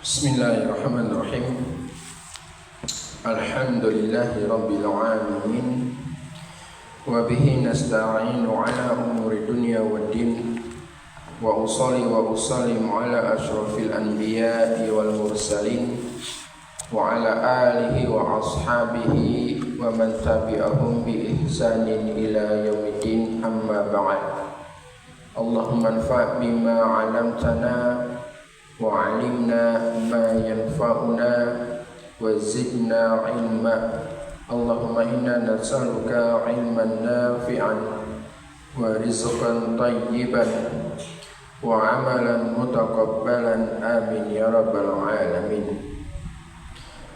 Bismillahirrahmanirrahim. Alhamdulillahi rabbil alamin. Wa bihi nasta'inu ala umuri dunya waddin. Wa usalli wa usallimu ala asyrafil anbiya'i wal mursalin wa ala alihi wa ashabihi wa man tabi'ahum bi ihsanin ila yaumiddin, amma ba'd. Allahumma anfa' bima 'allamtana wa'alimna ma yanfa'una wa zidna ilma. Allahumma inna nas'aluka ilman nafi'an wa rizqan tayyiban wa amalan mutaqabbalan, amin ya rabbal alamin.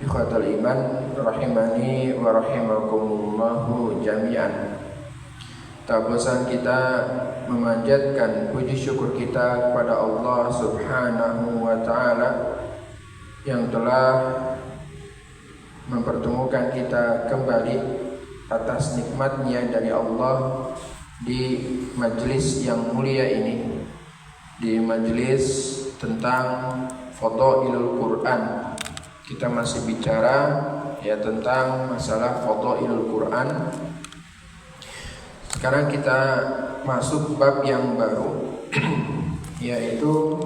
Ikhwatal iman rahimani wa rahimakumullahu jami'an. Tak bosan kita memanjatkan puji syukur kita kepada Allah Subhanahu wa ta'ala yang telah mempertemukan kita kembali atas nikmatnya dari Allah di majelis yang mulia ini, di majelis tentang Fadailul Quran. Kita masih bicara tentang masalah Fadailul Quran. Sekarang kita masuk bab yang baru yaitu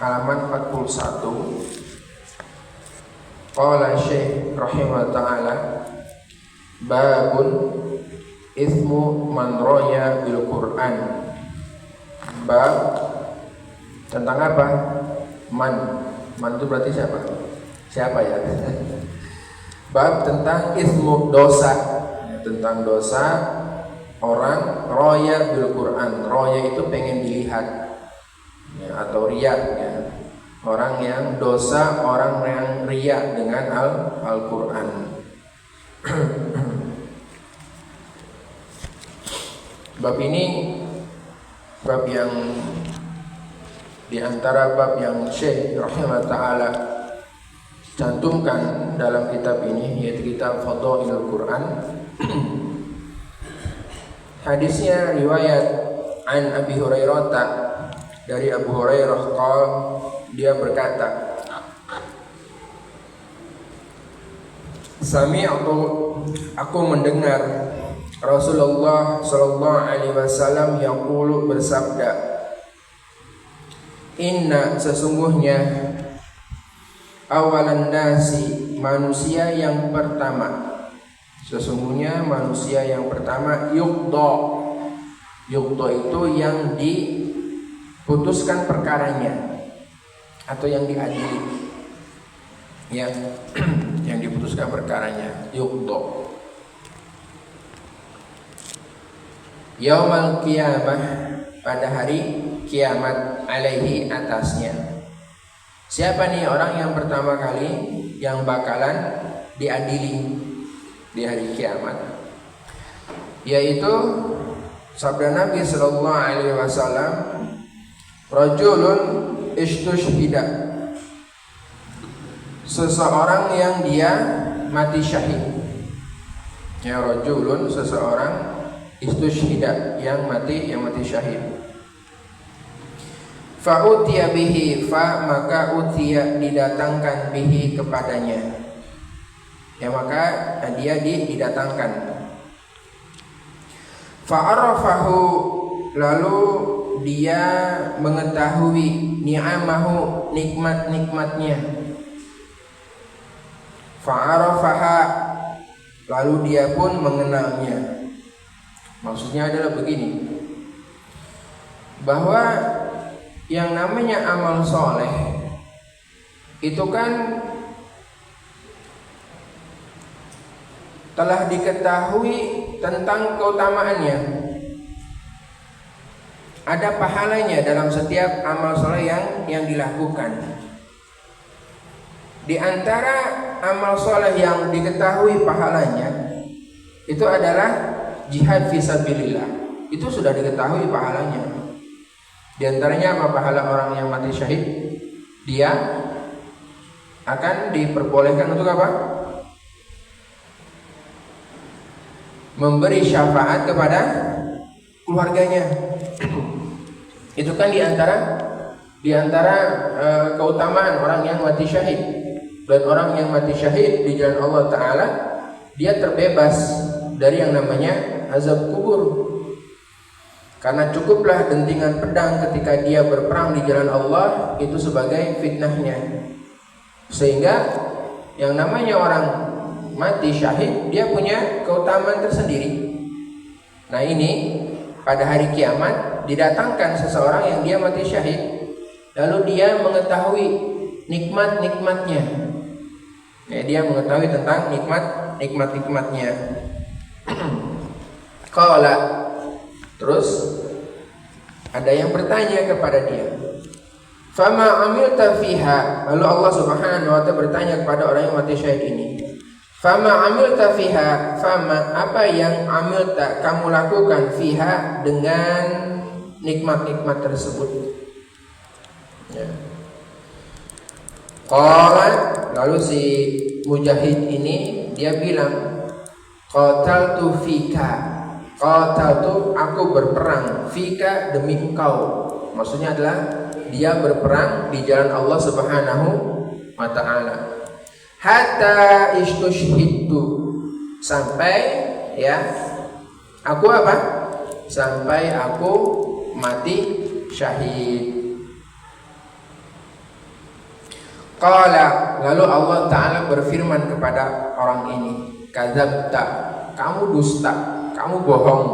halaman 41. Qala Syekh rahimahullah ta'ala, babun ismu man roya bil Quran. Bab tentang apa? Man itu berarti siapa ya? Bab tentang ismu, dosa, tentang dosa orang roya bil Quran. Roya itu pengen dilihat atau riya Orang yang dosa, orang yang riya dengan Al-Quran. Bab ini bab yang diantara bab yang Syekh rahimahullah ta'ala cantumkan dalam kitab ini, yaitu kitab Fadailul Quran. Hadisnya riwayat an Abi Hurairah, dari Abu Hurairah qala, dia berkata, sami'tu, aku mendengar Rasulullah sallallahu alaihi wasallam yaqulu, bersabda, inna, sesungguhnya, awalan nasi, manusia yang pertama, sesungguhnya manusia yang pertama, yuqda itu yang diputuskan perkaranya atau yang diadili, yang diputuskan perkaranya, yuqda. Yaumal qiyamah, pada hari kiamat, alaihi, atasnya. Siapa nih orang yang pertama kali yang bakalan diadili di hari kiamat? Yaitu sabda Nabi sallallahu alaihi wasallam, rajulun istushhida, seseorang yang dia mati syahid. Rajulun, seseorang, istushhida, yang mati syahid. Fa utiya bihi, maka utiya, didatangkan, bihi, kepadanya, maka dia didatangkan. Fa'arafahu, lalu dia mengetahui, ni'amahu, nikmat-nikmatnya. Fa'arafaha, lalu dia pun mengenalnya. Maksudnya adalah begini, bahwa yang namanya amal soleh itu kan telah diketahui tentang keutamaannya. Ada pahalanya dalam setiap amal soleh yang dilakukan. Di antara amal soleh yang diketahui pahalanya itu adalah jihad fisabilillah. Itu sudah diketahui pahalanya. Di antaranya apa pahala orang yang mati syahid? Dia akan diperbolehkan untuk apa? Memberi syafaat kepada keluarganya. Itu kan di antara Di antara keutamaan orang yang mati syahid, dan orang yang mati syahid di jalan Allah Ta'ala, dia terbebas dari yang namanya azab kubur. Karena cukuplah dentingan pedang ketika dia berperang di jalan Allah itu sebagai fitnahnya. Sehingga yang namanya orang mati syahid, dia punya keutamaan tersendiri. Nah ini pada hari kiamat didatangkan seseorang yang dia mati syahid, lalu dia mengetahui nikmat-nikmatnya. Ya, dia mengetahui tentang nikmat-nikmatnya. Qala, terus ada yang bertanya kepada dia, fama amilta fiha. Lalu Allah Subhanahu wa ta'ala bertanya kepada orang yang mati syahid ini, fama amilta fiha, fama apa yang amilta kamu lakukan fiha dengan nikmat-nikmat tersebut. Ya. Qala, lalu si mujahid ini dia bilang, qataltu fika. Qataltu, aku berperang, fika demi engkau. Maksudnya adalah dia berperang di jalan Allah Subhanahu wa ta'ala. Hatta istushhidtu, sampai ya aku apa? Sampai aku mati syahid. Qala, lalu Allah Ta'ala berfirman kepada orang ini, kadzabta, kamu dusta, kamu bohong.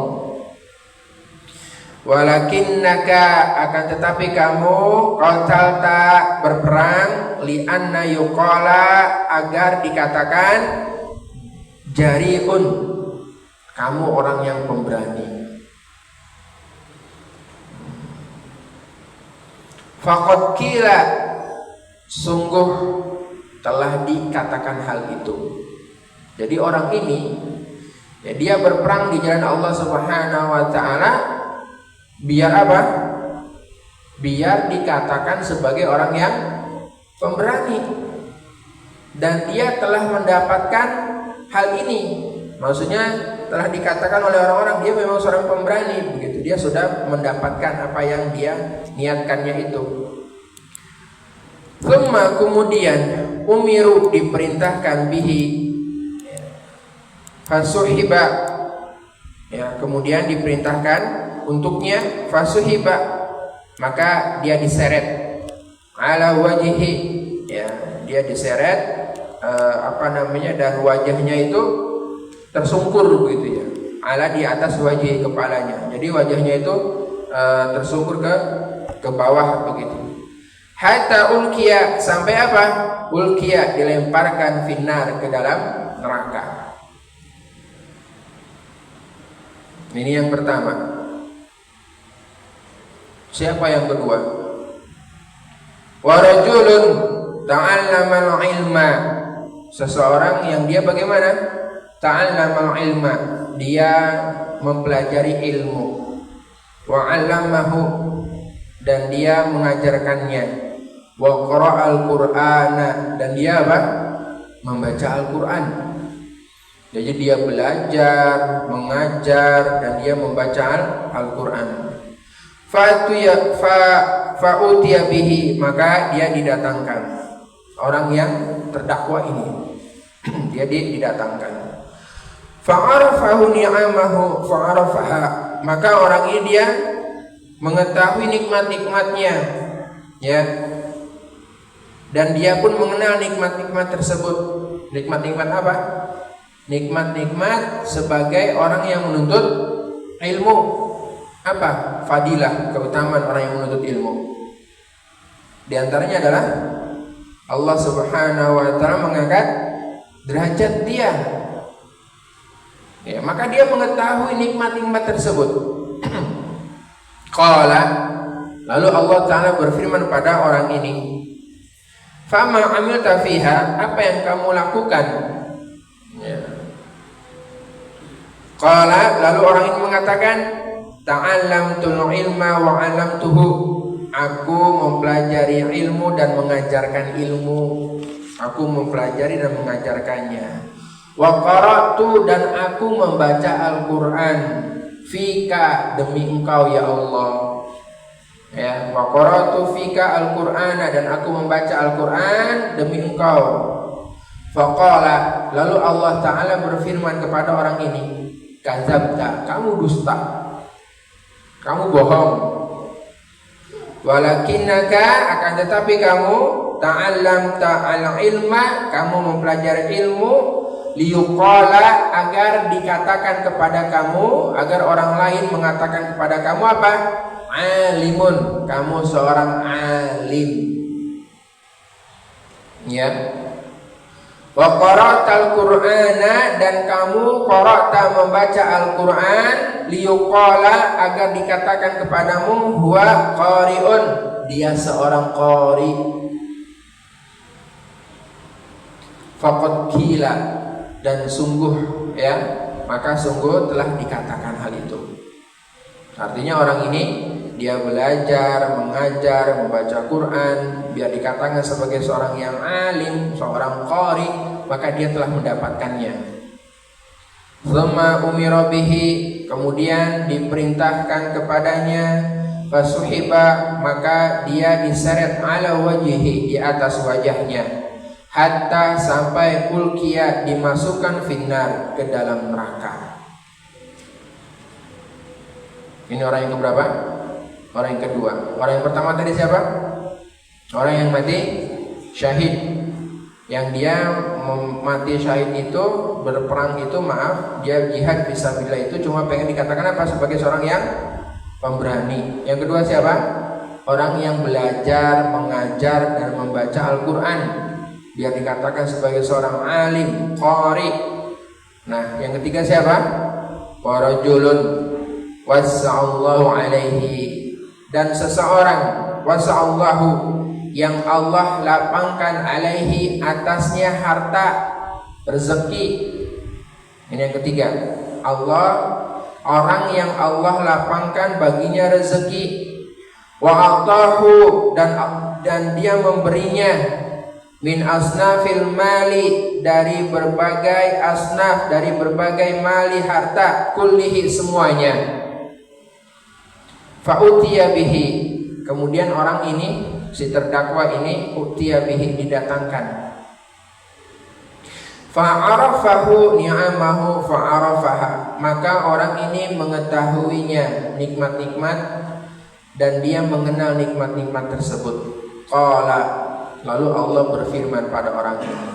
Walakinnaka, akan tetapi kamu qatalta, berperang, li'anna yuqala, agar dikatakan jari'un, kamu orang yang pemberani. Faqad qila, sungguh telah dikatakan hal itu. Jadi orang ini ya, dia berperang di jalan Allah Subhanahu wa ta'ala biar apa? Biar dikatakan sebagai orang yang pemberani. Dan dia telah mendapatkan hal ini. Maksudnya telah dikatakan oleh orang-orang dia memang seorang pemberani begitu. Dia sudah mendapatkan apa yang dia niatkannya itu. Thumma, kemudian umiru, diperintahkan bihi, fasuhiba, ya, kemudian diperintahkan untuknya fasuhiba, maka dia diseret, ala wajhi, ya, dia diseret dan wajahnya itu tersungkur begitu ya, ala di atas wajhi, kepalanya. Jadi wajahnya itu tersungkur ke bawah begitu. Hatta ulkiya, sampai apa? Ulkiya, dilemparkan finnar, ke dalam neraka. Ini yang pertama. Siapa yang kedua? Wa rajulun ta'allama al-ilma, seseorang yang dia bagaimana? Ta'allama al-ilma, dia mempelajari ilmu. Wa 'allamahu, dan dia mengajarkannya. Wa qara'al Qur'ana, dan dia apa? Membaca Al-Qur'an. Jadi dia belajar, mengajar, dan dia membaca Al-Qur'an. Fa'utiya bihi, maka dia didatangkan. Orang yang terdakwa ini dia didatangkan. Fa'arafahu ni'amahu fa'arafaha, maka orang ini dia mengetahui nikmat-nikmatnya, ya, dan dia pun mengenal nikmat-nikmat tersebut. Nikmat-nikmat apa? Nikmat-nikmat sebagai orang yang menuntut ilmu. Apa? Fadilah, keutamaan orang yang menuntut ilmu. Di antaranya adalah Allah Subhanahu wa ta'ala mengangkat derajat dia. Ya, maka dia mengetahui nikmat-nikmat tersebut. Qala, lalu Allah Ta'ala berfirman pada orang ini, fama amilta fiha, apa yang kamu lakukan? Ya. Qala, lalu orang ini mengatakan, ta'allamtul ilma wa 'allamtuhu, aku mempelajari ilmu dan mengajarkan ilmu. Aku mempelajari dan mengajarkannya. Wa qara'tu, dan aku membaca Al-Qur'an, fika, demi engkau ya Allah. Ya, wa qara'tu fika al-Qur'ana, dan aku membaca Al-Qur'an demi engkau. Faqala, lalu Allah Ta'ala berfirman kepada orang ini, kadzabta, kamu dusta, kamu bohong. Walakinnaka, akan tetapi kamu ta'allamta al-ilma, kamu mempelajari ilmu, liyuqala, agar dikatakan kepada kamu, agar orang lain mengatakan kepada kamu apa? Alimun, kamu seorang alim. Ya. Wa qara'tal Qur'ana, dan kamu qara'ta membaca Al-Qur'an, liyuqala, agar dikatakan kepadamu huwa qari'un, dia seorang qari. Faqad qila, dan sungguh, ya, maka sungguh telah dikatakan hal itu. Artinya orang ini dia belajar, mengajar, membaca Quran, biar dikatakan sebagai seorang yang alim, seorang qari, maka dia telah mendapatkannya. Tsumma umira bihi, kemudian diperintahkan kepadanya, fasuhiba, maka dia diseret ala wajhihi, di atas wajahnya, hatta sampai ulqiya, dimasukkan finnar, ke dalam neraka. Ini orang yang keberapa? Orang yang kedua. Orang yang pertama tadi siapa? Orang yang mati syahid. Yang dia mati syahid itu, berperang itu, maaf, dia jihad fisabilillah itu cuma pengen dikatakan apa? Sebagai seorang yang pemberani. Yang kedua siapa? Orang yang belajar, mengajar, dan membaca Al-Quran, biar dikatakan sebagai seorang alim, qari. Nah, yang ketiga siapa? Warajulun wasa'allahu alaihi, dan seseorang, wasa'allahu, yang Allah lapangkan, alaihi, atasnya, harta, rezeki. Ini yang ketiga. Allah, orang yang Allah lapangkan baginya rezeki. Wa atahu, dan dia memberinya, min asnafil mali, dari berbagai asnaf, dari berbagai mali, harta, kullihi, semuanya. Fa'utiya bihi, kemudian orang ini, si terdakwa ini, utiya bihi, didatangkan. Fa'arafahu ni'amahu fa'arafaha, maka orang ini mengetahuinya nikmat-nikmat, dan dia mengenal nikmat-nikmat tersebut. Qala, lalu Allah berfirman pada orang ini,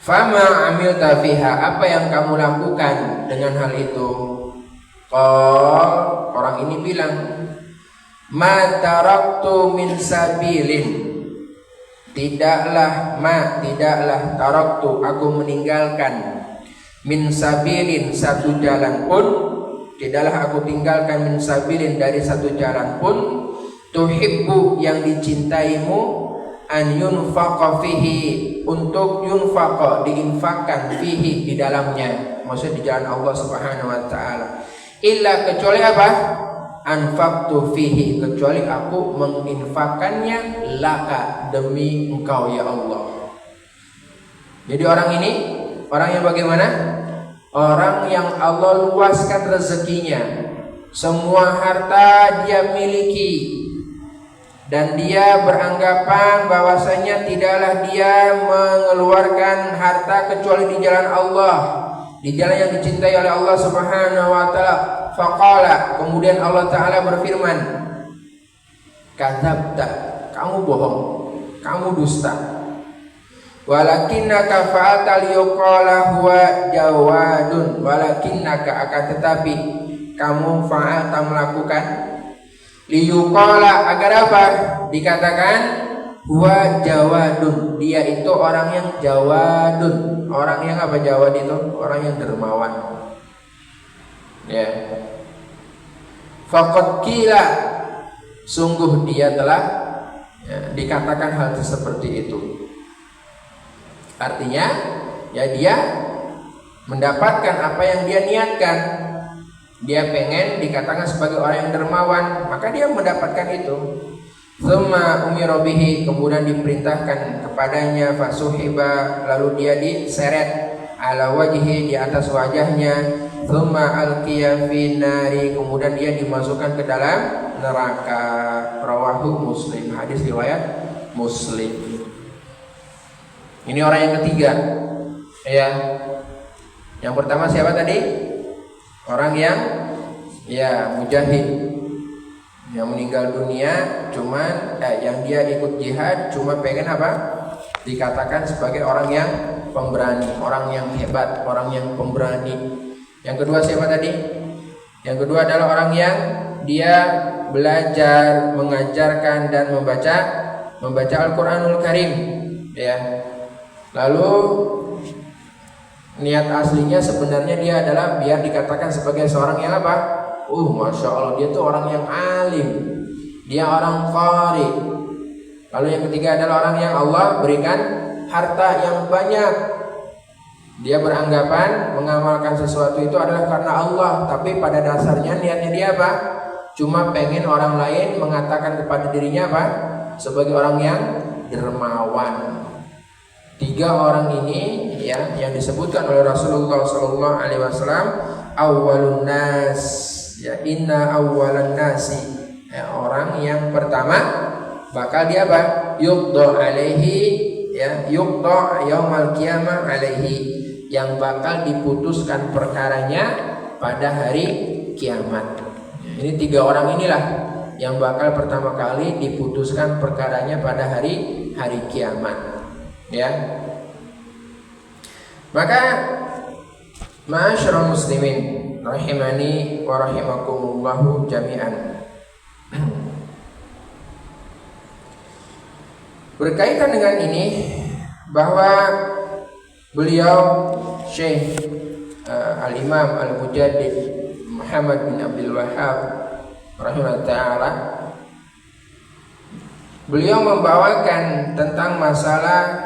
fama amilta fiha, apa yang kamu lakukan dengan hal itu? Orang ini bilang, ma taraktu min sabilin, tidaklah taraktu, aku meninggalkan, min sabilin, satu jalan pun, tidaklah aku tinggalkan, min sabilin, dari satu jalan pun, tuhibbu, yang dicintaimu, an yunfaqa fihi, untuk yunfaqa, diinfakkan, fihi, di dalamnya, maksudnya di jalan Allah Subhanahu wa taala. Illa, kecuali apa? Anfaqtu fihi, kecuali aku menginfakkannya, laka, demi engkau ya Allah. Jadi orang ini, orang yang bagaimana? Orang yang Allah luaskan rezekinya, semua harta dia miliki, dan dia beranggapan bahwasanya tidaklah dia mengeluarkan harta kecuali di jalan Allah, di jalan yang dicintai oleh Allah Subhanahu wa taala. Faqala, kemudian Allah Ta'ala berfirman, kadzabta, kamu bohong, kamu dusta. Walakinnaka fa'alta liyuqala huwa jawadun, walakinnaka, akan tetapi kamu fa'alta, melakukan, liyuqala, agar apa? Dikatakan huwa jawadun, dia itu orang yang jawadun. Orang yang apa jawad itu? Orang yang dermawan. Ya. Faqad qila, sungguh dia telah, ya, dikatakan hal seperti itu. Artinya, ya, dia mendapatkan apa yang dia niatkan. Dia pengen dikatakan sebagai orang yang dermawan, maka dia mendapatkan itu. Tsumma umira bihi, kemudian diperintahkan kepadanya, fasuhiba, lalu dia diseret, ala wajhi, di atas wajahnya. Tsumma alqiya fin nari, kemudian dia dimasukkan ke dalam neraka. Rawahu Muslim, hadis riwayat Muslim. Ini orang yang ketiga. Ya. Yang pertama siapa tadi? Orang yang mujahid, yang meninggal dunia cuman yang dia ikut jihad cuma pengen apa? Dikatakan sebagai orang yang pemberani, orang yang hebat, orang yang pemberani. Yang kedua siapa tadi? Yang kedua adalah orang yang dia belajar, mengajarkan dan membaca Al-Qur'anul Karim, ya. Lalu niat aslinya sebenarnya dia adalah biar dikatakan sebagai seorang yang apa? Masya Allah, dia tuh orang yang alim, dia orang qari. Lalu yang ketiga adalah orang yang Allah berikan harta yang banyak. Dia beranggapan mengamalkan sesuatu itu adalah karena Allah, tapi pada dasarnya niatnya dia apa? Cuma pengen orang lain mengatakan kepada dirinya apa? Sebagai orang yang dermawan. Tiga orang ini ya yang disebutkan oleh Rasulullah SAW, awwalun nas, ya inna awwalan nasi, ya, orang yang pertama bakal dia apa? Yuqda alaihi, ya, yuqda yaumal qiyamah alaihi, yang bakal diputuskan perkaranya pada hari kiamat. Ini tiga orang inilah yang bakal pertama kali diputuskan perkaranya pada hari kiamat. Ya. Maka ma'asyiral muslimin rahimani wa rahimakumullahu jami'an. Berkaitan dengan ini bahwa beliau Syekh Al-Imam Al-Mujaddid Muhammad bin Abdul Wahhab rahimahullah ta'ala, beliau membawakan tentang masalah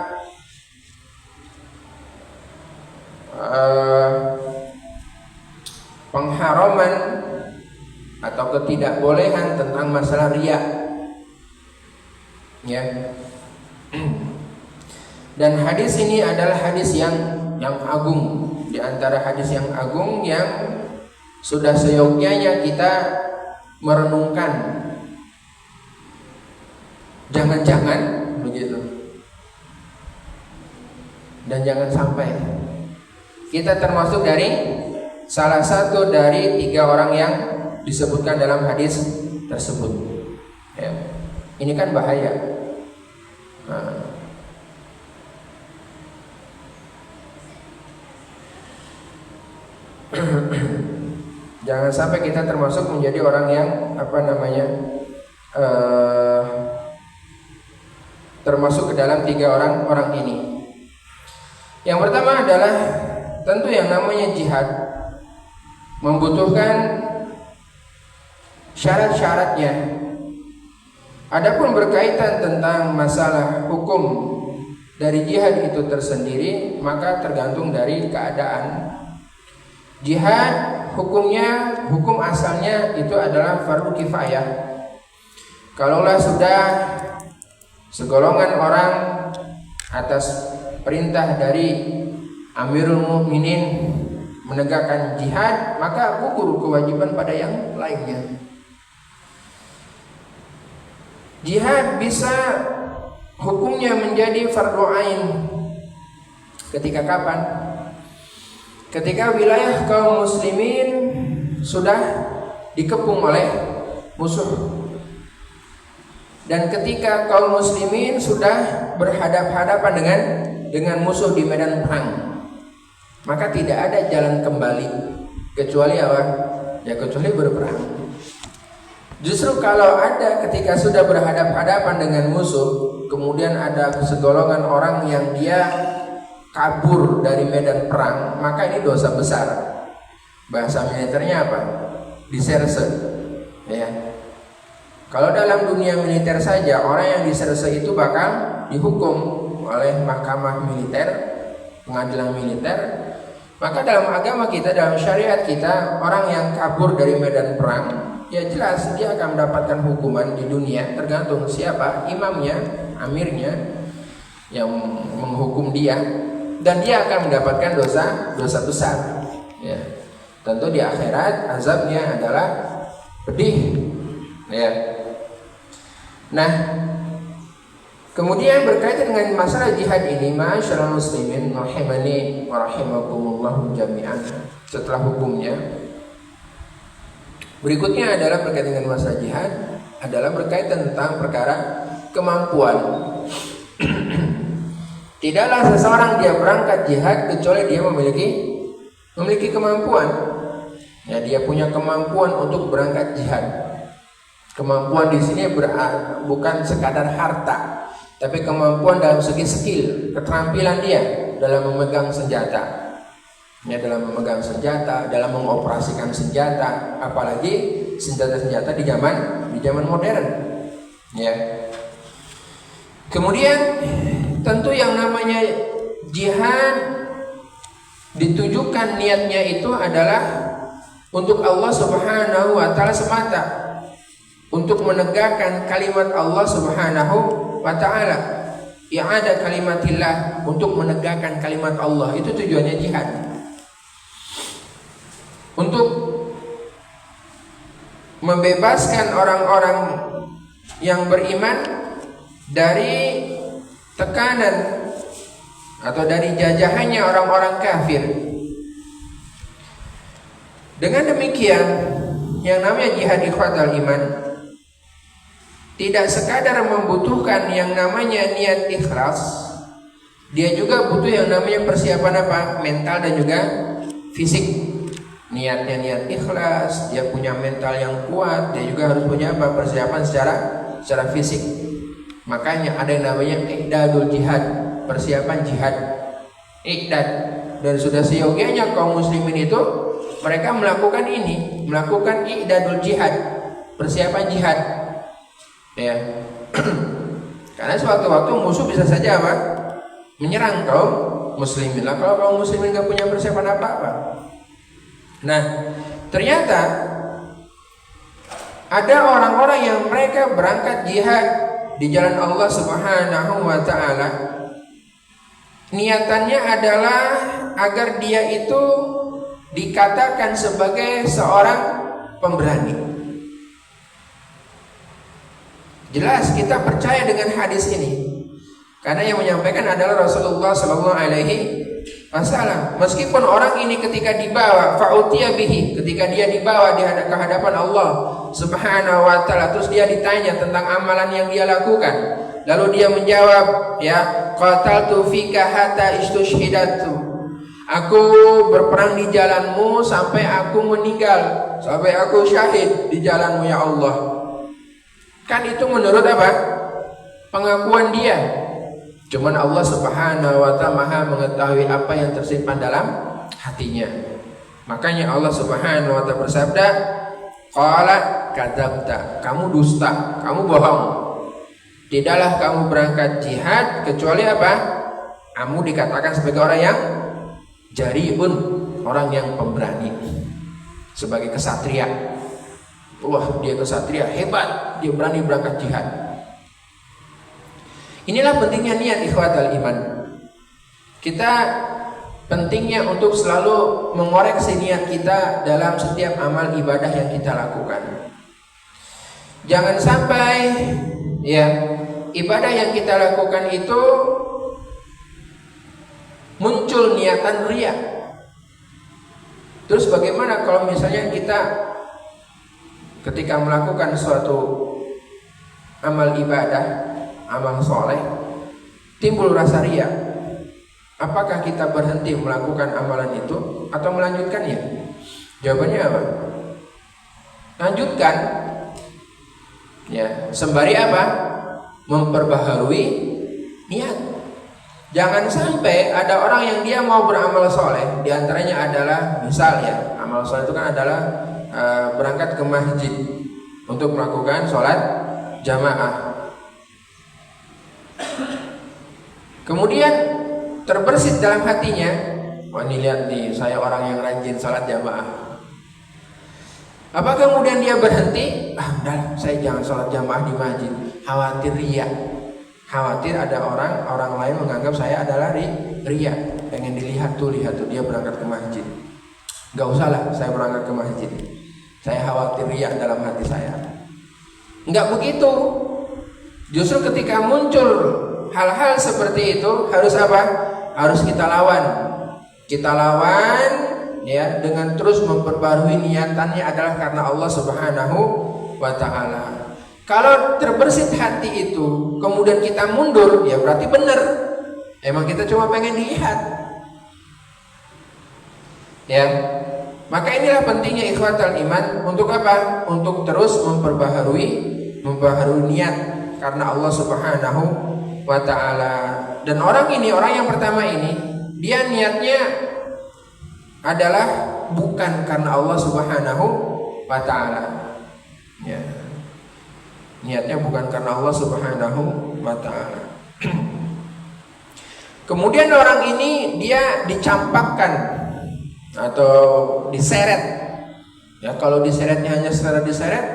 pengharaman atau ketidakbolehan tentang masalah riya, ya. Dan hadis ini adalah hadis yang agung, di antara hadis yang agung yang sudah seyogyanya kita merenungkan. Jangan-jangan begitu, dan jangan sampai kita termasuk dari salah satu dari tiga orang yang disebutkan dalam hadis tersebut, ya. Ini kan bahaya. Jangan sampai kita termasuk menjadi orang yang termasuk ke dalam tiga orang ini. Yang pertama adalah tentu yang namanya jihad membutuhkan syarat-syaratnya. Adapun berkaitan tentang masalah hukum dari jihad itu tersendiri, maka tergantung dari keadaan. Jihad hukum asalnya itu adalah fardu kifayah. Kalaulah sudah segolongan orang atas perintah dari Amirul Mukminin menegakkan jihad, maka gugur kewajiban pada yang lainnya. Jihad bisa hukumnya menjadi fardu ain ketika kapan? Ketika wilayah kaum muslimin sudah dikepung oleh musuh, dan ketika kaum muslimin sudah berhadap-hadapan dengan musuh di medan perang, maka tidak ada jalan kembali kecuali apa? Ya kecuali berperang. Justru kalau ada ketika sudah berhadap-hadapan dengan musuh, kemudian ada segolongan orang yang dia kabur dari medan perang, maka ini dosa besar. Bahasa militernya apa? Diserse, ya. Kalau dalam dunia militer saja, orang yang diserse itu bakal dihukum oleh mahkamah militer, pengadilan militer. Maka dalam agama kita, dalam syariat kita, orang yang kabur dari medan perang, ya jelas dia akan mendapatkan hukuman di dunia, tergantung siapa imamnya, amirnya yang menghukum dia, dan dia akan mendapatkan dosa besar, ya. Tentu di akhirat azabnya adalah pedih. Ya. Nah, kemudian berkaitan dengan masalah jihad ini, ma'asyiral muslimin rahimani wa rahimakumullah jami'an. Setelah hukumnya, berikutnya adalah berkaitan dengan masalah jihad, adalah berkaitan tentang perkara kemampuan. Tidaklah seseorang dia berangkat jihad kecuali dia memiliki kemampuan. Ya, dia punya kemampuan untuk berangkat jihad. Kemampuan di sini bukan sekadar harta, tapi kemampuan dalam segi skill, keterampilan dia dalam memegang senjata. Ya, dalam memegang senjata, dalam mengoperasikan senjata, apalagi senjata-senjata di zaman modern. Ya. Kemudian tentu yang namanya jihad ditujukan niatnya itu adalah untuk Allah Subhanahu wa taala semata, untuk menegakkan kalimat Allah Subhanahu wa taala. I'ada kalimatillah, untuk menegakkan kalimat Allah, itu tujuannya jihad. Untuk membebaskan orang-orang yang beriman dari tekanan atau dari jajahannya orang-orang kafir. Dengan demikian, yang namanya jihad ikhwatal iman tidak sekadar membutuhkan yang namanya niat ikhlas, dia juga butuh yang namanya persiapan apa? Mental dan juga fisik. Niatnya niat ikhlas, dia punya mental yang kuat, dia juga harus punya apa? Persiapan secara fisik. Makanya ada yang namanya i'dadul jihad, persiapan jihad. I'dad. Dan sudah seyogianya kaum muslimin itu mereka melakukan ini, melakukan i'dadul jihad, persiapan jihad. Ya. Karena suatu-waktu musuh bisa saja apa? Menyerang kaum muslimin. Lah kalau kaum muslimin enggak punya persiapan apa-apa. Nah, ternyata ada orang-orang yang mereka berangkat jihad di jalan Allah Subhanahu wa taala. Niatannya adalah agar dia itu dikatakan sebagai seorang pemberani. Jelas kita percaya dengan hadis ini. Karena yang menyampaikan adalah Rasulullah sallallahu alaihi wasallam. Meskipun orang ini ketika dibawa fa'utiya bihi, ketika dia dibawa di hadapan Allah Subhanahu wa taala, terus dia ditanya tentang amalan yang dia lakukan, lalu dia menjawab, ya, qataltu fika hatta istushhidatu, aku berperang di jalanmu sampai aku meninggal, sampai aku syahid di jalanmu ya Allah. Kan itu menurut apa? Pengakuan dia. Cuman Allah Subhanahu wa taala Maha mengetahui apa yang tersimpan dalam hatinya. Makanya Allah Subhanahu wa taala bersabda, qala kadzabta, kamu dusta, kamu bohong. Tidaklah kamu berangkat jihad kecuali apa? Kamu dikatakan sebagai orang yang jariun, orang yang pemberani, sebagai kesatria. Wah, dia kesatria hebat, dia berani berangkat jihad. Inilah pentingnya niat ikhwatal iman. Kita pentingnya untuk selalu mengoreksi niat kita dalam setiap amal ibadah yang kita lakukan. Jangan sampai ya ibadah yang kita lakukan itu muncul niatan riya. Terus bagaimana kalau misalnya kita ketika melakukan suatu amal ibadah, amal soleh, timbul rasa riya, apakah kita berhenti melakukan amalan itu atau melanjutkannya? Jawabannya apa? Lanjutkan. Ya, sembari apa? Memperbaharui niat. Jangan sampai ada orang yang dia mau beramal soleh, diantaranya adalah misalnya amal soleh itu kan adalah berangkat ke masjid untuk melakukan sholat jamaah. Kemudian terbersit dalam hatinya, wah ini lihat nih, saya orang yang rajin salat jamaah. Apa kemudian dia berhenti? Udah, saya jangan salat jamaah di masjid. Khawatir riya. Khawatir ada orang lain menganggap saya adalah riya. Pengen lihat tuh dia berangkat ke masjid. Gak usah lah, saya berangkat ke masjid. Saya khawatir riya dalam hati saya. Enggak begitu. Justru ketika muncul hal-hal seperti itu harus apa? Harus kita lawan. Kita lawan ya dengan terus memperbarui niatannya adalah karena Allah Subhanahu wa taala. Kalau terbersit hati itu kemudian kita mundur, ya berarti benar. Emang kita cuma pengen dilihat. Ya. Maka inilah pentingnya ikhwatal iman untuk apa? Untuk terus memperbaharui niat karena Allah Subhanahu wa taala. Dan orang yang pertama ini, dia niatnya adalah bukan karena Allah Subhanahu wa taala. Ya. Niatnya bukan karena Allah Subhanahu wa taala. Kemudian orang ini dia dicampakkan atau diseret. Ya, kalau diseretnya hanya secara diseret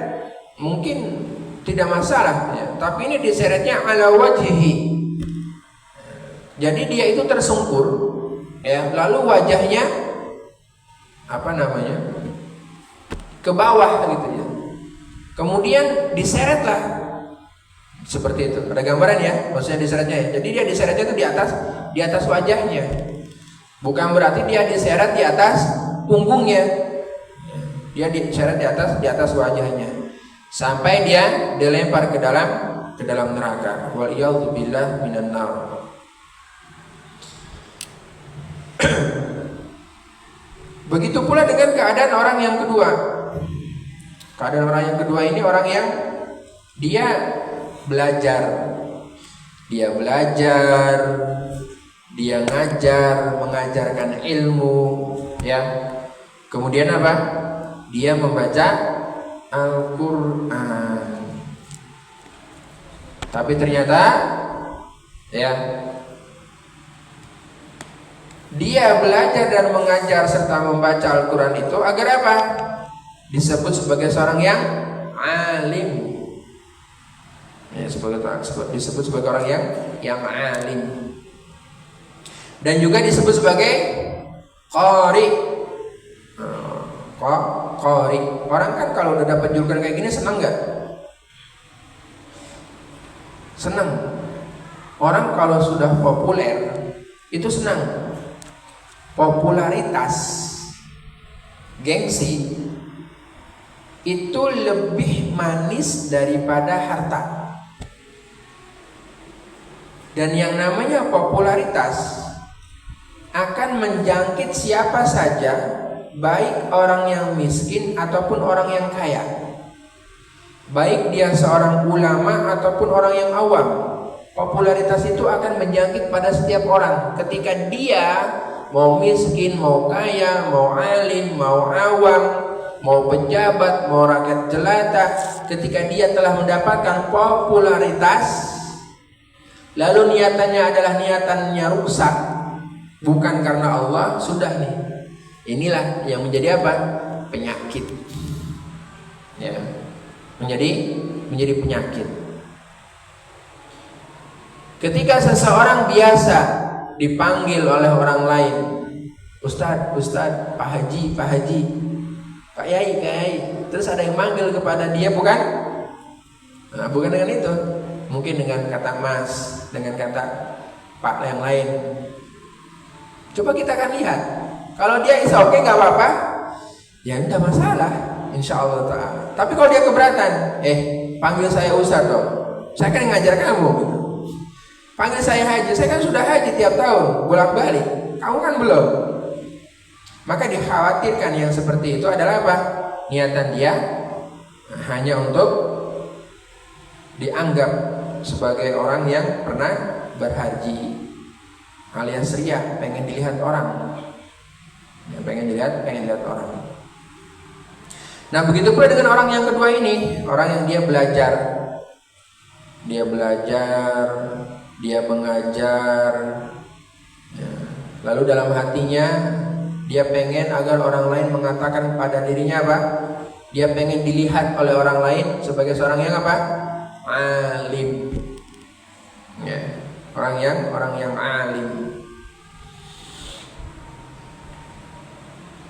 mungkin tidak masalah ya. Tapi ini diseretnya ala wajhihi. Jadi dia itu tersungkur ya, lalu wajahnya ke bawah gitu ya. Kemudian diseretlah seperti itu. Ada gambaran ya, maksudnya diseretnya ya. Jadi dia diseretnya itu di atas wajahnya. Bukan berarti dia diseret di atas punggungnya. Dia diseret di atas wajahnya. Sampai dia dilempar ke dalam neraka. Waliyadzubillah minan nar. Begitu pula dengan keadaan orang yang kedua. Keadaan orang yang kedua ini orang yang dia belajar. Dia ngajar, mengajarkan ilmu, ya. Kemudian apa? Dia membaca Al-Quran. Tapi ternyata, ya, dia belajar dan mengajar serta membaca Al-Quran itu agar apa? Disebut sebagai seorang yang alim. Ya, disebut sebagai orang yang alim. Dan juga disebut sebagai qari. Qari. Orang kan kalau udah dapat julukan kayak gini senang nggak? Senang. Orang kalau sudah populer itu senang. Popularitas, gengsi itu lebih manis daripada harta. Dan yang namanya popularitas akan menjangkit siapa saja, baik orang yang miskin ataupun orang yang kaya, baik dia seorang ulama ataupun orang yang awam. Popularitas itu akan menjangkit pada setiap orang. Ketika dia mau miskin, mau kaya, mau alim, mau awam, mau pejabat, mau rakyat jelata, ketika dia telah mendapatkan popularitas, lalu niatannya adalah niatannya rusak, bukan karena Allah, sudah nih. Inilah yang menjadi apa? Penyakit. Ya. Menjadi penyakit. Ketika seseorang biasa dipanggil oleh orang lain, Ustadz, Pak Haji, Pak Yai, terus ada yang manggil kepada dia, bukan? Nah, bukan dengan itu. Mungkin dengan kata Mas, dengan kata Pak yang lain. Coba kita akan lihat. Kalau dia is oke nggak apa-apa, ya tidak masalah, insya Allah Ta'ala. Tapi kalau dia keberatan, panggil saya Ustaz dong. Saya kan ngajar kamu. Panggil saya Haji, saya kan sudah haji tiap tahun, bolak-balik. Kamu kan belum. Maka dikhawatirkan yang seperti itu adalah apa? Niatan dia hanya untuk dianggap sebagai orang yang pernah berhaji, alias riya, pengen dilihat orang. Ya, pengen dilihat orang. Nah, begitu pula dengan orang yang kedua ini, orang yang dia belajar, dia mengajar, ya. Lalu dalam hatinya dia pengen agar orang lain mengatakan pada dirinya apa? Dia pengen dilihat oleh orang lain sebagai seorang yang apa? Alim. Ya, orang yang alim.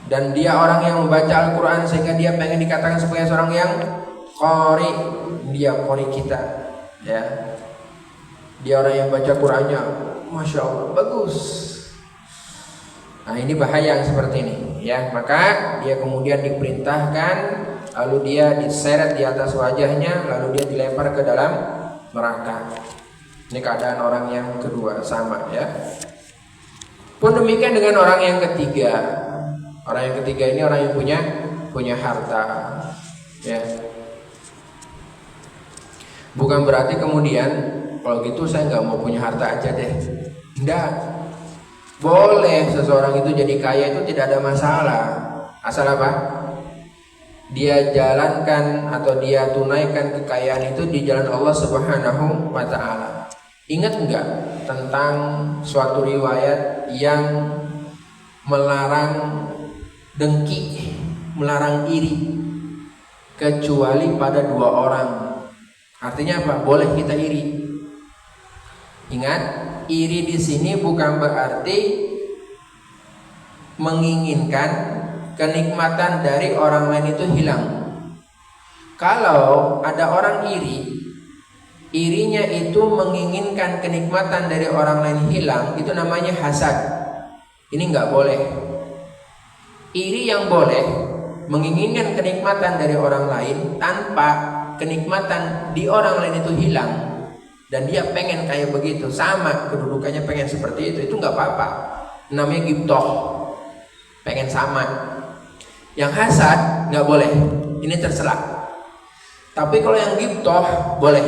Dan dia orang yang membaca Al-Quran sehingga dia pengen dikatakan sebagai seorang yang qari, dia qori kita, ya. Dia orang yang baca Qur'annya, masya Allah, bagus. Nah ini bahaya yang seperti ini, ya. Maka dia kemudian diperintahkan, lalu dia diseret di atas wajahnya, lalu dia dilempar ke dalam neraka. Ini keadaan orang yang kedua, sama, ya. Pun demikian dengan orang yang ketiga. Orang yang ketiga ini orang yang punya harta, ya. Bukan berarti kemudian kalau gitu saya nggak mau punya harta aja deh. Enggak. Boleh seseorang itu jadi kaya, itu tidak ada masalah. Asal apa? Dia jalankan atau dia tunaikan kekayaan itu di jalan Allah Subhanahu wa ta'ala. Ingat enggak tentang suatu riwayat yang melarang dengki, melarang iri, kecuali pada dua orang. Artinya apa? Boleh kita iri. Ingat, iri di sini bukan berarti menginginkan kenikmatan dari orang lain itu hilang. Kalau ada orang iri, irinya itu menginginkan kenikmatan dari orang lain hilang, itu namanya hasad. Ini nggak boleh. Iri yang boleh menginginkan kenikmatan dari orang lain tanpa kenikmatan di orang lain itu hilang, dan dia pengen kayak begitu, sama kedudukannya pengen seperti itu nggak apa-apa. Namanya ghibthah, pengen sama. Yang hasad nggak boleh, ini tercela. Tapi kalau yang ghibthah boleh.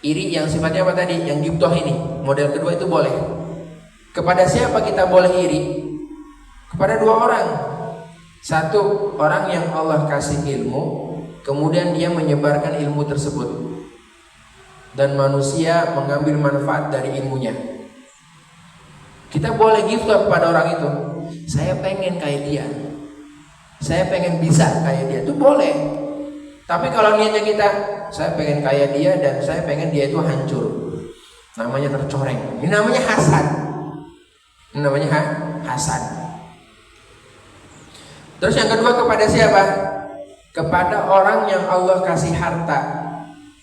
Iri yang sifatnya apa tadi? Yang ghibthah ini, model kedua itu boleh. Kepada siapa kita boleh iri? Kepada dua orang. Satu, orang yang Allah kasih ilmu, kemudian dia menyebarkan ilmu tersebut, dan manusia mengambil manfaat dari ilmunya. Kita boleh ghibthah kepada orang itu. Saya pengen kayak dia, saya pengen bisa kayak dia, itu boleh. Tapi kalau niatnya kita, saya pengen kayak dia dan saya pengen dia itu hancur, namanya tercoreng. Ini namanya hasad. Ini namanya hasad. Terus yang kedua, kepada siapa? Kepada orang yang Allah kasih harta,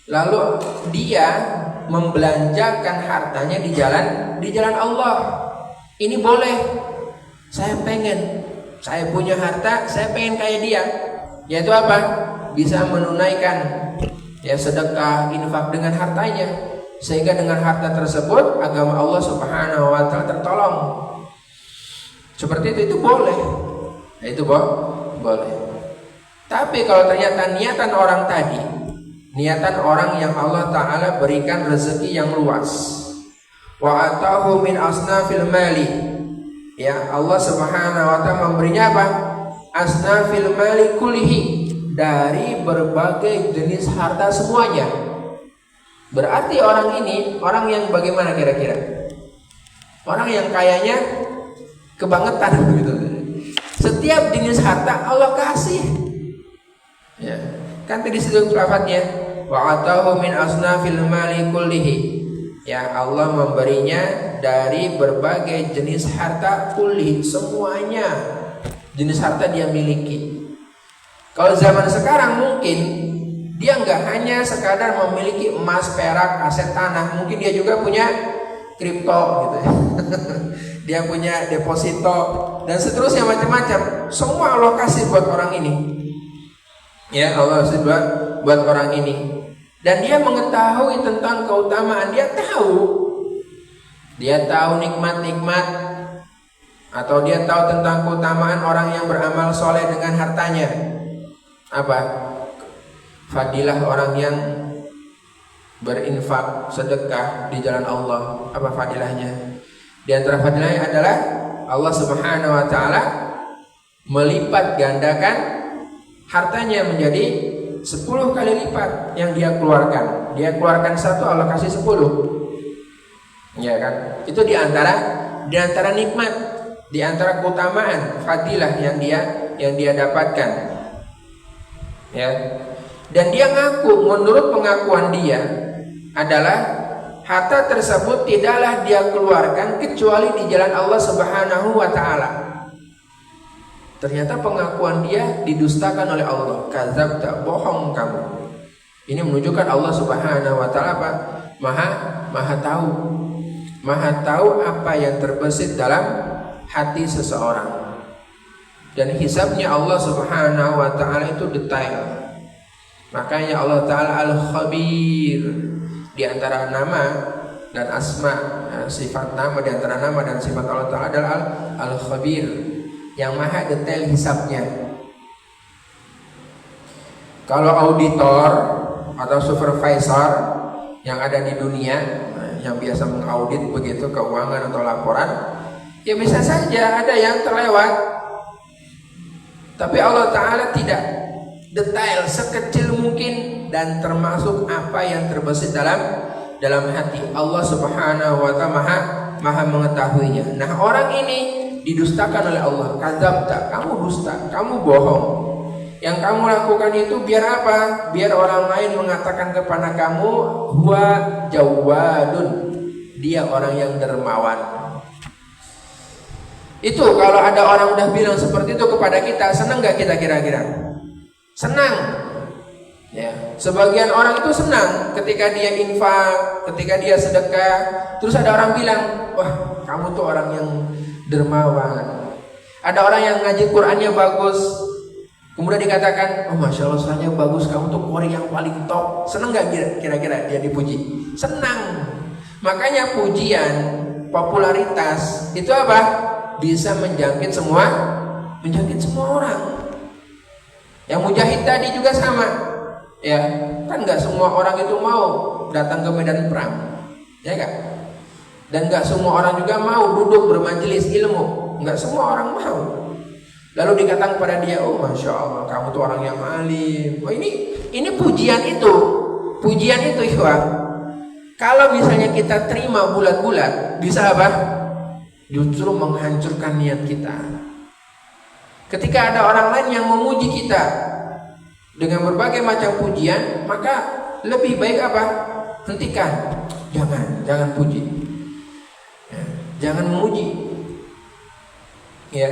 lalu dia membelanjakan hartanya di jalan Allah. Ini boleh. Saya punya harta, saya pengen kayak dia. Yaitu apa? Bisa menunaikan ya sedekah, infak dengan hartanya, sehingga dengan harta tersebut agama Allah Subhanahu wa ta'ala tertolong. Seperti itu boleh. Nah, itu boleh. Tapi kalau ternyata niatan orang tadi, niatan orang yang Allah Ta'ala berikan rezeki yang luas, wa atahu min asnafil mali, ya Allah Subhanahu wa ta'ala memberinya apa? Asnafil mali kullihi, dari berbagai jenis harta semuanya. Berarti orang ini orang yang bagaimana kira-kira? Orang yang kayaknya kebangetan gitu. Setiap jenis harta Allah kasih. Ya, kan tadi situ lafadznya wa atahu min asnafil mali kullihi. Ya, Allah memberinya dari berbagai jenis harta kulli, semuanya. Jenis harta dia miliki. Kalau zaman sekarang mungkin dia nggak hanya sekadar memiliki emas, perak, aset tanah, mungkin dia juga punya kripto gitu ya. Dia punya deposito dan seterusnya, macam-macam. Semua Allah kasih buat orang ini. Ya, Allah kasih buat orang ini. Dan dia mengetahui tentang keutamaan, dia tahu nikmat-nikmat, atau dia tahu tentang keutamaan orang yang beramal soleh dengan hartanya. Apa? Fadilah orang yang berinfak, sedekah di jalan Allah. Apa fadilahnya? Di antara fadilahnya adalah Allah Subhanahu wa ta'ala melipat gandakan hartanya menjadi 10 kali lipat yang dia keluarkan. Dia keluarkan 1, Allah kasih 10. Ya kan? Itu di antara nikmat, di antara keutamaan, fadilah yang dia dapatkan. Ya. Dan dia ngaku, menurut pengakuan dia adalah harta tersebut tidaklah dia keluarkan kecuali di jalan Allah Subhanahu wa ta'ala. Ternyata pengakuan dia didustakan oleh Allah. Kadzabta, bohong kamu. Ini menunjukkan Allah Subhanahu wa taala apa? Maha tahu. Maha tahu apa yang terbesit dalam hati seseorang. Dan hisabnya Allah Subhanahu wa taala itu detail. Makanya Allah taala Al-Khabir, di antara nama dan asma, sifat nama di antara nama dan sifat Allah taala adalah Al-Khabir, yang maha detail hisabnya. Kalau auditor atau supervisor yang ada di dunia yang biasa mengaudit begitu keuangan atau laporan, ya bisa saja ada yang terlewat. Tapi Allah taala tidak, detail sekecil mungkin, dan termasuk apa yang terbesit dalam hati. Allah Subhanahu wa taala maha mengetahuinya. Nah, orang ini didustakan oleh Allah. Kadzabta, kamu dusta, kamu bohong. Yang kamu lakukan itu biar apa? Biar orang lain mengatakan kepada kamu, huwa jawadun, dia orang yang dermawan. Itu kalau ada orang udah bilang seperti itu kepada kita, senang gak kita kira-kira? Senang. Ya, sebagian orang itu senang ketika dia infak, ketika dia sedekah, terus ada orang bilang, wah kamu tuh orang yang dermawan. Ada orang yang ngaji Qur'annya bagus, kemudian dikatakan, oh masya Allah suaranya bagus, kamu tuh qori yang paling top. Senang gak kira-kira dia dipuji? Senang. Makanya pujian, popularitas itu apa? Bisa menjangkit semua orang. Yang mujahid tadi juga sama, ya kan nggak semua orang itu mau datang ke medan perang, ya kan? Dan nggak semua orang juga mau duduk bermajelis ilmu, nggak semua orang mau. Lalu dikatakan kepada dia, oh masya Allah kamu tuh orang yang alim. Oh ini pujian itu ikhwah. Kalau misalnya kita terima bulat-bulat, bisa apa? Justru menghancurkan niat kita. Ketika ada orang lain yang memuji kita dengan berbagai macam pujian, maka lebih baik apa? Hentikan. Jangan puji. Ya, jangan memuji. Ya.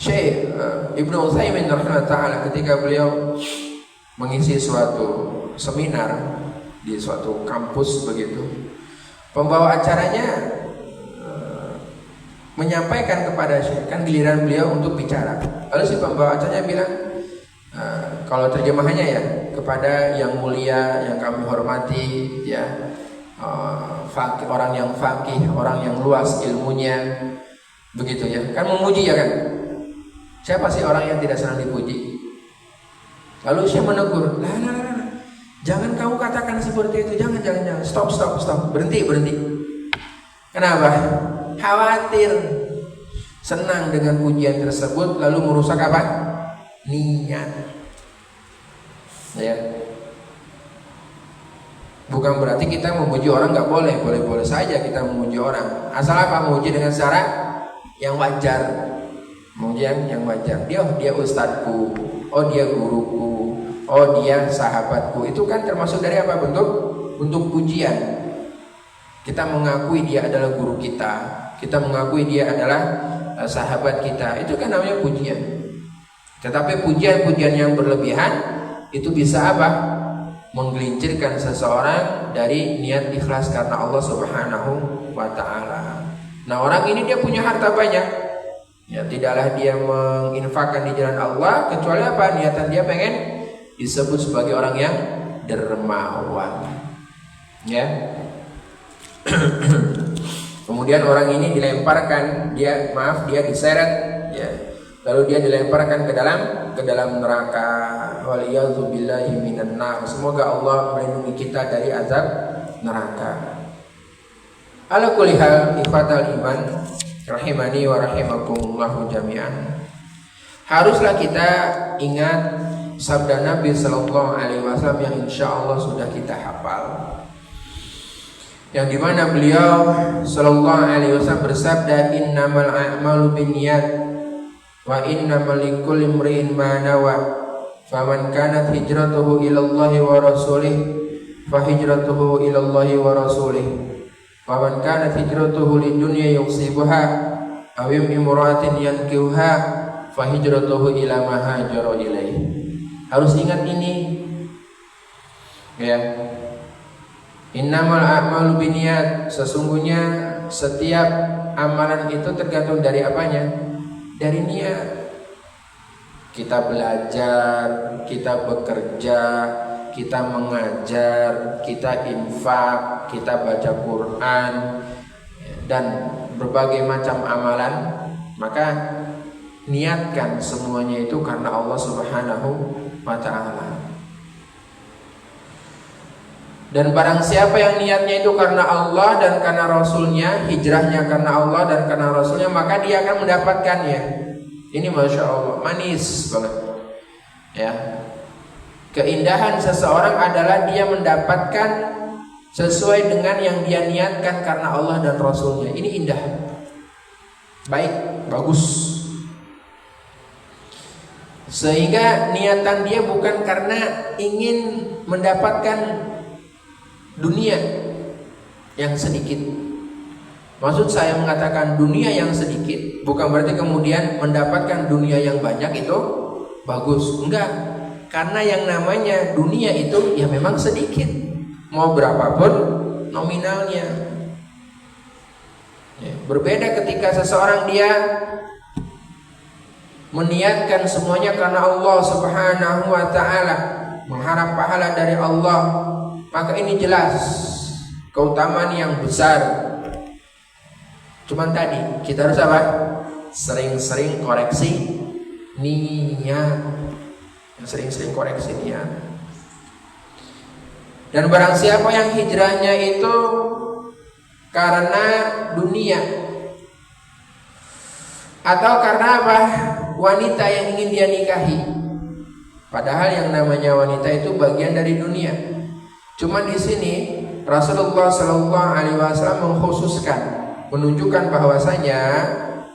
Syekh Ibnu Utsaimin rahimahullah taala ketika beliau mengisi suatu seminar di suatu kampus begitu, pembawa acaranya menyampaikan kepada Syekh, kan giliran beliau untuk bicara. Lalu si pembawa acaranya bilang, kalau terjemahannya ya, kepada yang mulia, yang kami hormati, ya, orang yang faqih, orang yang luas ilmunya, begitu ya, kan memuji ya kan. Siapa sih orang yang tidak senang dipuji? Lalu Syekh menegur, lah, jangan kamu katakan seperti itu, jangan, stop, berhenti. Kenapa? Khawatir senang dengan pujian tersebut lalu merusak apa? Niat. Ya. Bukan berarti kita memuji orang nggak boleh saja kita memuji orang. Asal apa? Memuji dengan cara yang wajar. Memuji yang wajar. Dia ustadku, oh dia guruku, oh dia sahabatku. Itu kan termasuk dari apa? Bentuk pujian. Kita mengakui dia adalah guru kita mengakui dia adalah sahabat kita. Itu kan namanya pujian. Tetapi pujian-pujian yang berlebihan itu bisa apa? Menggelincirkan seseorang dari niat ikhlas karena Allah Subhanahu wa taala. Nah, orang ini dia punya harta banyak. Ya, tidaklah dia menginfakkan di jalan Allah kecuali apa? Niatan dia pengen disebut sebagai orang yang dermawan. Ya. Kemudian orang ini dilemparkan, dia diseret, ya. Lalu dia dilemparkan ke dalam neraka. Waliyadzubillahi minan nar. Semoga Allah melindungi kita dari azab neraka. Ala kulli hal, ikhwatal iman, rahimani wa rahimakumullahu jami'an. Haruslah kita ingat sabda Nabi sallallahu alaihi wasallam yang insyaallah sudah kita hafal. Yang dimana beliau sallallahu alaihi wasallam bersabda, innamal a'malu binniyat wa innamal likulli imri'in ma nawa faman kanat hijratuhu ila Allah wa rasulih fa hijratuhu ila Allah wa rasulih wa man kanat hijratuhu lidunya yusibuha aw imra'atin yankihuha fa hijratuhu ila ma hajara ilaih. Harus ingat ini. Ya. Innamal a'malu binniyat. Sesungguhnya setiap amalan itu tergantung dari apanya? Dari niat. Kita belajar, kita bekerja, kita mengajar, kita infak, kita baca Quran, dan berbagai macam amalan, maka niatkan semuanya itu karena Allah Subhanahu wa ta'ala. Dan barang siapa yang niatnya itu karena Allah dan karena Rasulnya, hijrahnya karena Allah dan karena Rasulnya, maka dia akan mendapatkannya. Ini Masya Allah, manis banget. Ya, keindahan seseorang adalah dia mendapatkan sesuai dengan yang dia niatkan karena Allah dan Rasulnya. Ini indah, baik, bagus. Sehingga niatan dia bukan karena ingin mendapatkan dunia yang sedikit. Maksud saya mengatakan dunia yang sedikit bukan berarti kemudian mendapatkan dunia yang banyak itu bagus. Enggak. Karena yang namanya dunia itu ya memang sedikit. Mau berapapun nominalnya. Ya, berbeda ketika seseorang dia meniatkan semuanya karena Allah Subhanahu wa ta'ala, mengharap pahala dari Allah, maka ini jelas keutamaan yang besar. Cuman tadi kita harus apa? Sering-sering koreksi niat. Sering-sering koreksi niat. Dan barang siapa yang hijrahnya itu karena dunia atau karena apa? Wanita yang ingin dia nikahi. Padahal yang namanya wanita itu bagian dari dunia. Cuman di sini Rasulullah Shallallahu Alaihi Wasallam mengkhususkan, menunjukkan bahwasanya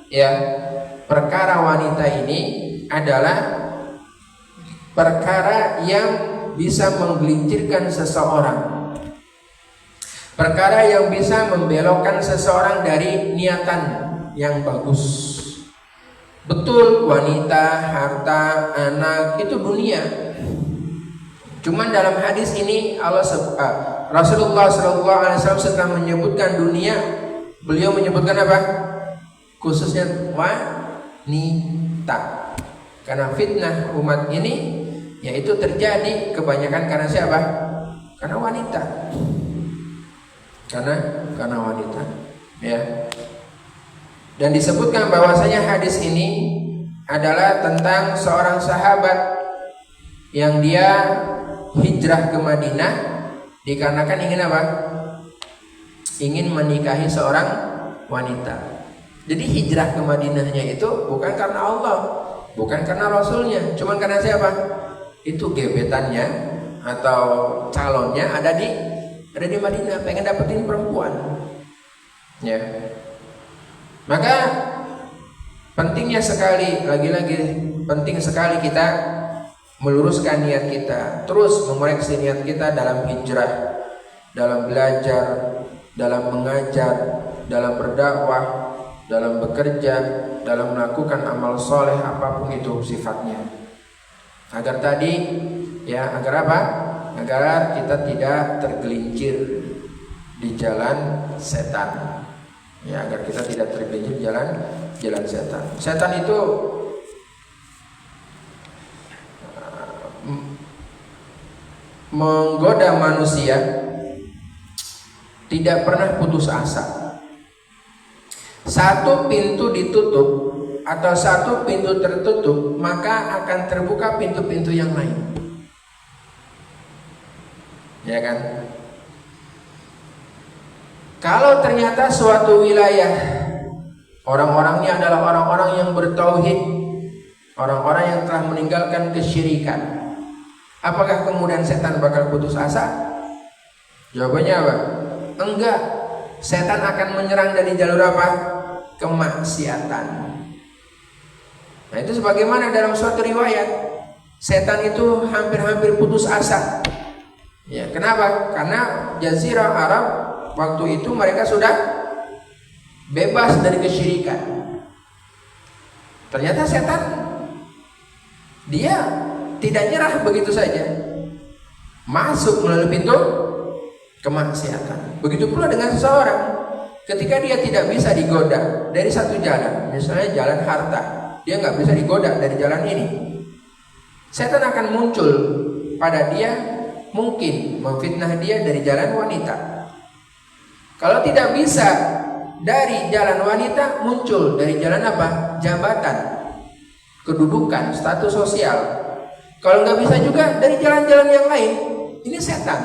ya perkara wanita ini adalah perkara yang bisa menggelincirkan seseorang, perkara yang bisa membelokkan seseorang dari niatan yang bagus. Betul, wanita, harta, anak itu dunia. Cuman dalam hadis ini Rasulullah SAW setelah menyebutkan dunia, beliau menyebutkan apa? Khususnya wanita. Karena fitnah umat ini yaitu terjadi kebanyakan karena siapa? Karena wanita. Karena wanita. Ya. Dan disebutkan bahwasanya hadis ini adalah tentang seorang sahabat yang dia hijrah ke Madinah dikarenakan ingin apa? Ingin menikahi seorang wanita. Jadi hijrah ke Madinahnya itu bukan karena Allah, bukan karena Rasulnya, cuman karena siapa? Itu gebetannya atau calonnya ada di Madinah, pengen dapetin perempuan. Ya. Maka pentingnya sekali, lagi-lagi penting sekali kita meluruskan niat kita, terus mengoreksi niat kita dalam hijrah, dalam belajar, dalam mengajar, dalam berdakwah, dalam bekerja, dalam melakukan amal soleh apapun itu sifatnya. Agar tadi ya, agar apa? Agar kita tidak tergelincir di jalan setan. Ya, agar kita tidak tergelincir di jalan setan. Setan itu menggoda manusia tidak pernah putus asa. Satu pintu ditutup atau satu pintu tertutup, maka akan terbuka pintu-pintu yang lain. Ya kan? Kalau ternyata suatu wilayah orang-orangnya adalah orang-orang yang bertauhid, orang-orang yang telah meninggalkan kesyirikan, apakah kemudian setan bakal putus asa? Jawabannya apa? Enggak. Setan akan menyerang dari jalur apa? Kemaksiatan. Nah, itu sebagaimana dalam suatu riwayat, setan itu hampir-hampir putus asa. Ya, kenapa? Karena Jazirah Arab waktu itu mereka sudah bebas dari kesyirikan. Ternyata setan dia tidak nyerah begitu saja, masuk melalui pintu kemaksiatan. Begitu pula dengan seseorang, ketika dia tidak bisa digoda dari satu jalan, misalnya jalan harta, dia nggak bisa digoda dari jalan ini, setan akan muncul pada dia, mungkin memfitnah dia dari jalan wanita. Kalau tidak bisa dari jalan wanita, muncul dari jalan apa? Jabatan, kedudukan, status sosial. Kalau nggak bisa juga dari jalan-jalan yang lain. Ini setan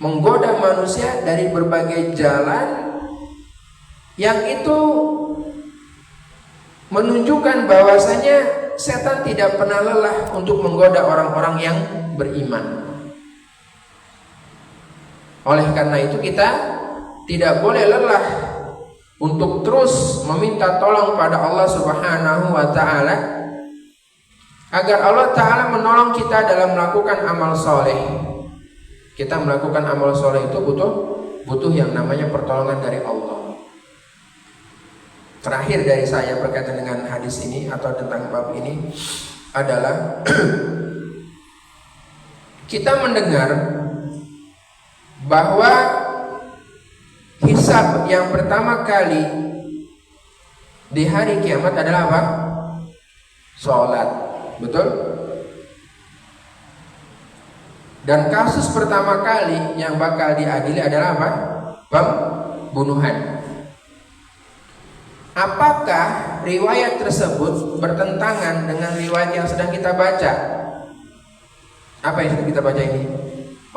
menggoda manusia dari berbagai jalan yang itu menunjukkan bahwasanya setan tidak pernah lelah untuk menggoda orang-orang yang beriman. Oleh karena itu kita tidak boleh lelah untuk terus meminta tolong pada Allah Subhanahu wa taala agar Allah taala menolong kita dalam melakukan amal soleh. Kita melakukan amal soleh itu butuh yang namanya pertolongan dari Allah. Terakhir dari saya berkaitan dengan hadis ini atau tentang bab ini adalah kita mendengar bahwa hisab yang pertama kali di hari kiamat adalah apa? Sholat, betul? Dan kasus pertama kali yang bakal diadili adalah apa? Pembunuhan. Apakah riwayat tersebut bertentangan dengan riwayat yang sedang kita baca? Apa yang sedang kita baca ini?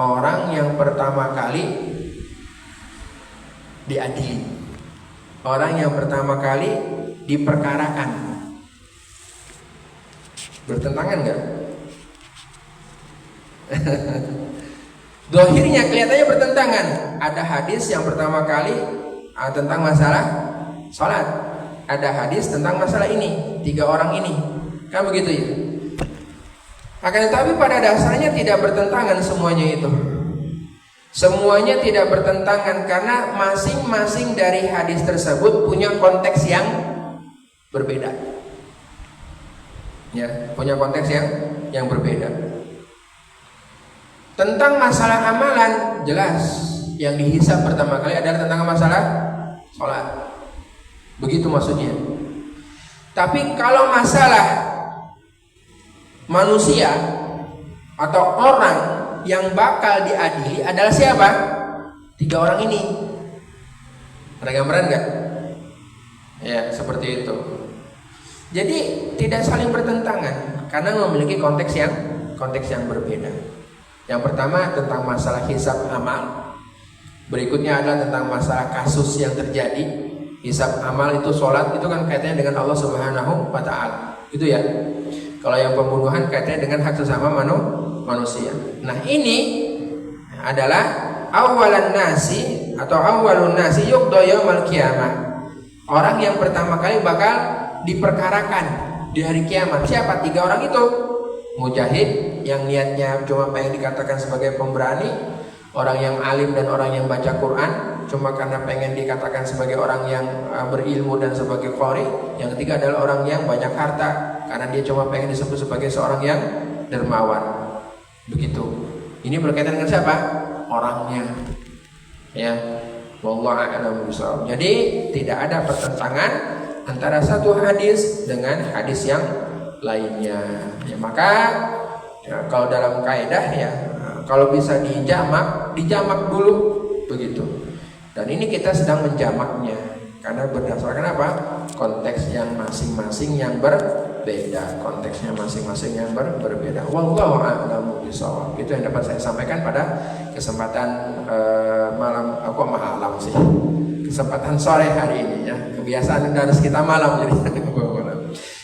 Orang yang pertama kali diadili, orang yang pertama kali diperkarakan. Bertentangan nggak? Dohirnya kelihatannya bertentangan. Ada hadis yang pertama kali tentang masalah sholat, ada hadis tentang masalah ini, 3 orang ini, kan begitu ya? Akan tetapi pada dasarnya tidak bertentangan semuanya itu. Semuanya tidak bertentangan karena masing-masing dari hadis tersebut punya konteks yang berbeda. Ya, punya konteks yang berbeda. Tentang masalah amalan jelas yang dihisab pertama kali adalah tentang masalah sholat. Begitu maksudnya. Tapi kalau masalah manusia atau orang yang bakal diadili adalah siapa? 3 orang ini. Ada gambaran nggak? Ya, seperti itu. Jadi tidak saling bertentangan karena memiliki konteks yang berbeda. Yang pertama tentang masalah hisab amal. Berikutnya adalah tentang masalah kasus yang terjadi. Hisab amal itu sholat itu kan kaitannya dengan Allah Subhanahu wa taala. Itu ya. Kalau yang pembunuhan kaitannya dengan hak sesama manusia. Nah, ini adalah awalun nasi atau awalun nasi yuqda yaumil qiyamah. Orang yang pertama kali bakal diperkarakan di hari kiamat. Siapa? 3 orang itu. Mujahid yang niatnya cuma pengen dikatakan sebagai pemberani, orang yang alim dan orang yang baca Quran cuma karena pengen dikatakan sebagai orang yang berilmu dan sebagai qari. Yang ketiga adalah orang yang banyak harta karena dia cuma pengen disebut sebagai seorang yang dermawan. Begitu. Ini berkaitan dengan siapa? Orangnya. Ya. Wallahu a'lam bishawab. Jadi tidak ada pertentangan antara satu hadis dengan hadis yang lainnya. Ya, maka ya, kalau dalam kaidah ya, kalau bisa dijamak dulu begitu. Dan ini kita sedang menjamaknya karena berdasarkan apa? Konteks yang masing-masing yang berbeda, konteksnya masing-masing yang berbeda. Wallahu a'lam bishawab. Itu yang dapat saya sampaikan pada kesempatan malam sih. Kesempatan sore hari ini ya. Kebiasaan harus kita malam jadi.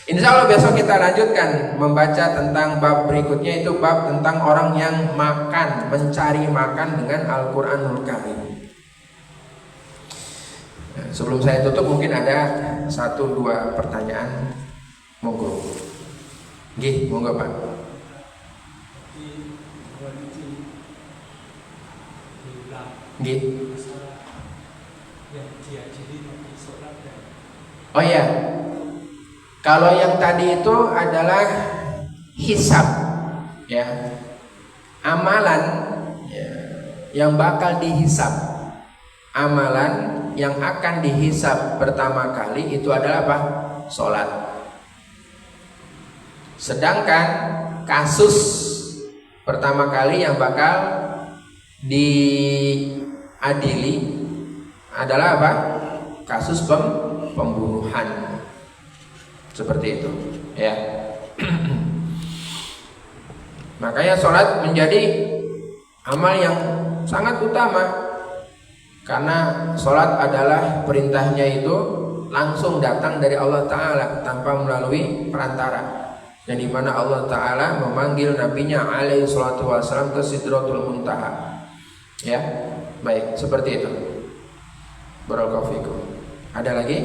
Insya Allah besok kita lanjutkan membaca tentang bab berikutnya, itu bab tentang orang yang makan, mencari makan dengan Al-Quranul Karim. Sebelum saya tutup mungkin ada 1-2 pertanyaan. Monggo. Nggih, monggo Pak. Nggih. Oh ya. Kalau yang tadi itu adalah hisab, ya, amalan ya, yang bakal dihisab, amalan yang akan dihisab pertama kali itu adalah apa? Sholat. Sedangkan kasus pertama kali yang bakal diadili adalah apa? Kasus pembunuhan. Seperti itu, ya. Makanya sholat menjadi amal yang sangat utama, karena sholat adalah perintahnya itu langsung datang dari Allah Ta'ala tanpa melalui perantara, yang dimana Allah Ta'ala memanggil nabinya alaihi salatu wassalam ke Sidratul Muntaha. Ya, baik, seperti itu. Barakallahu fikum. Ada lagi?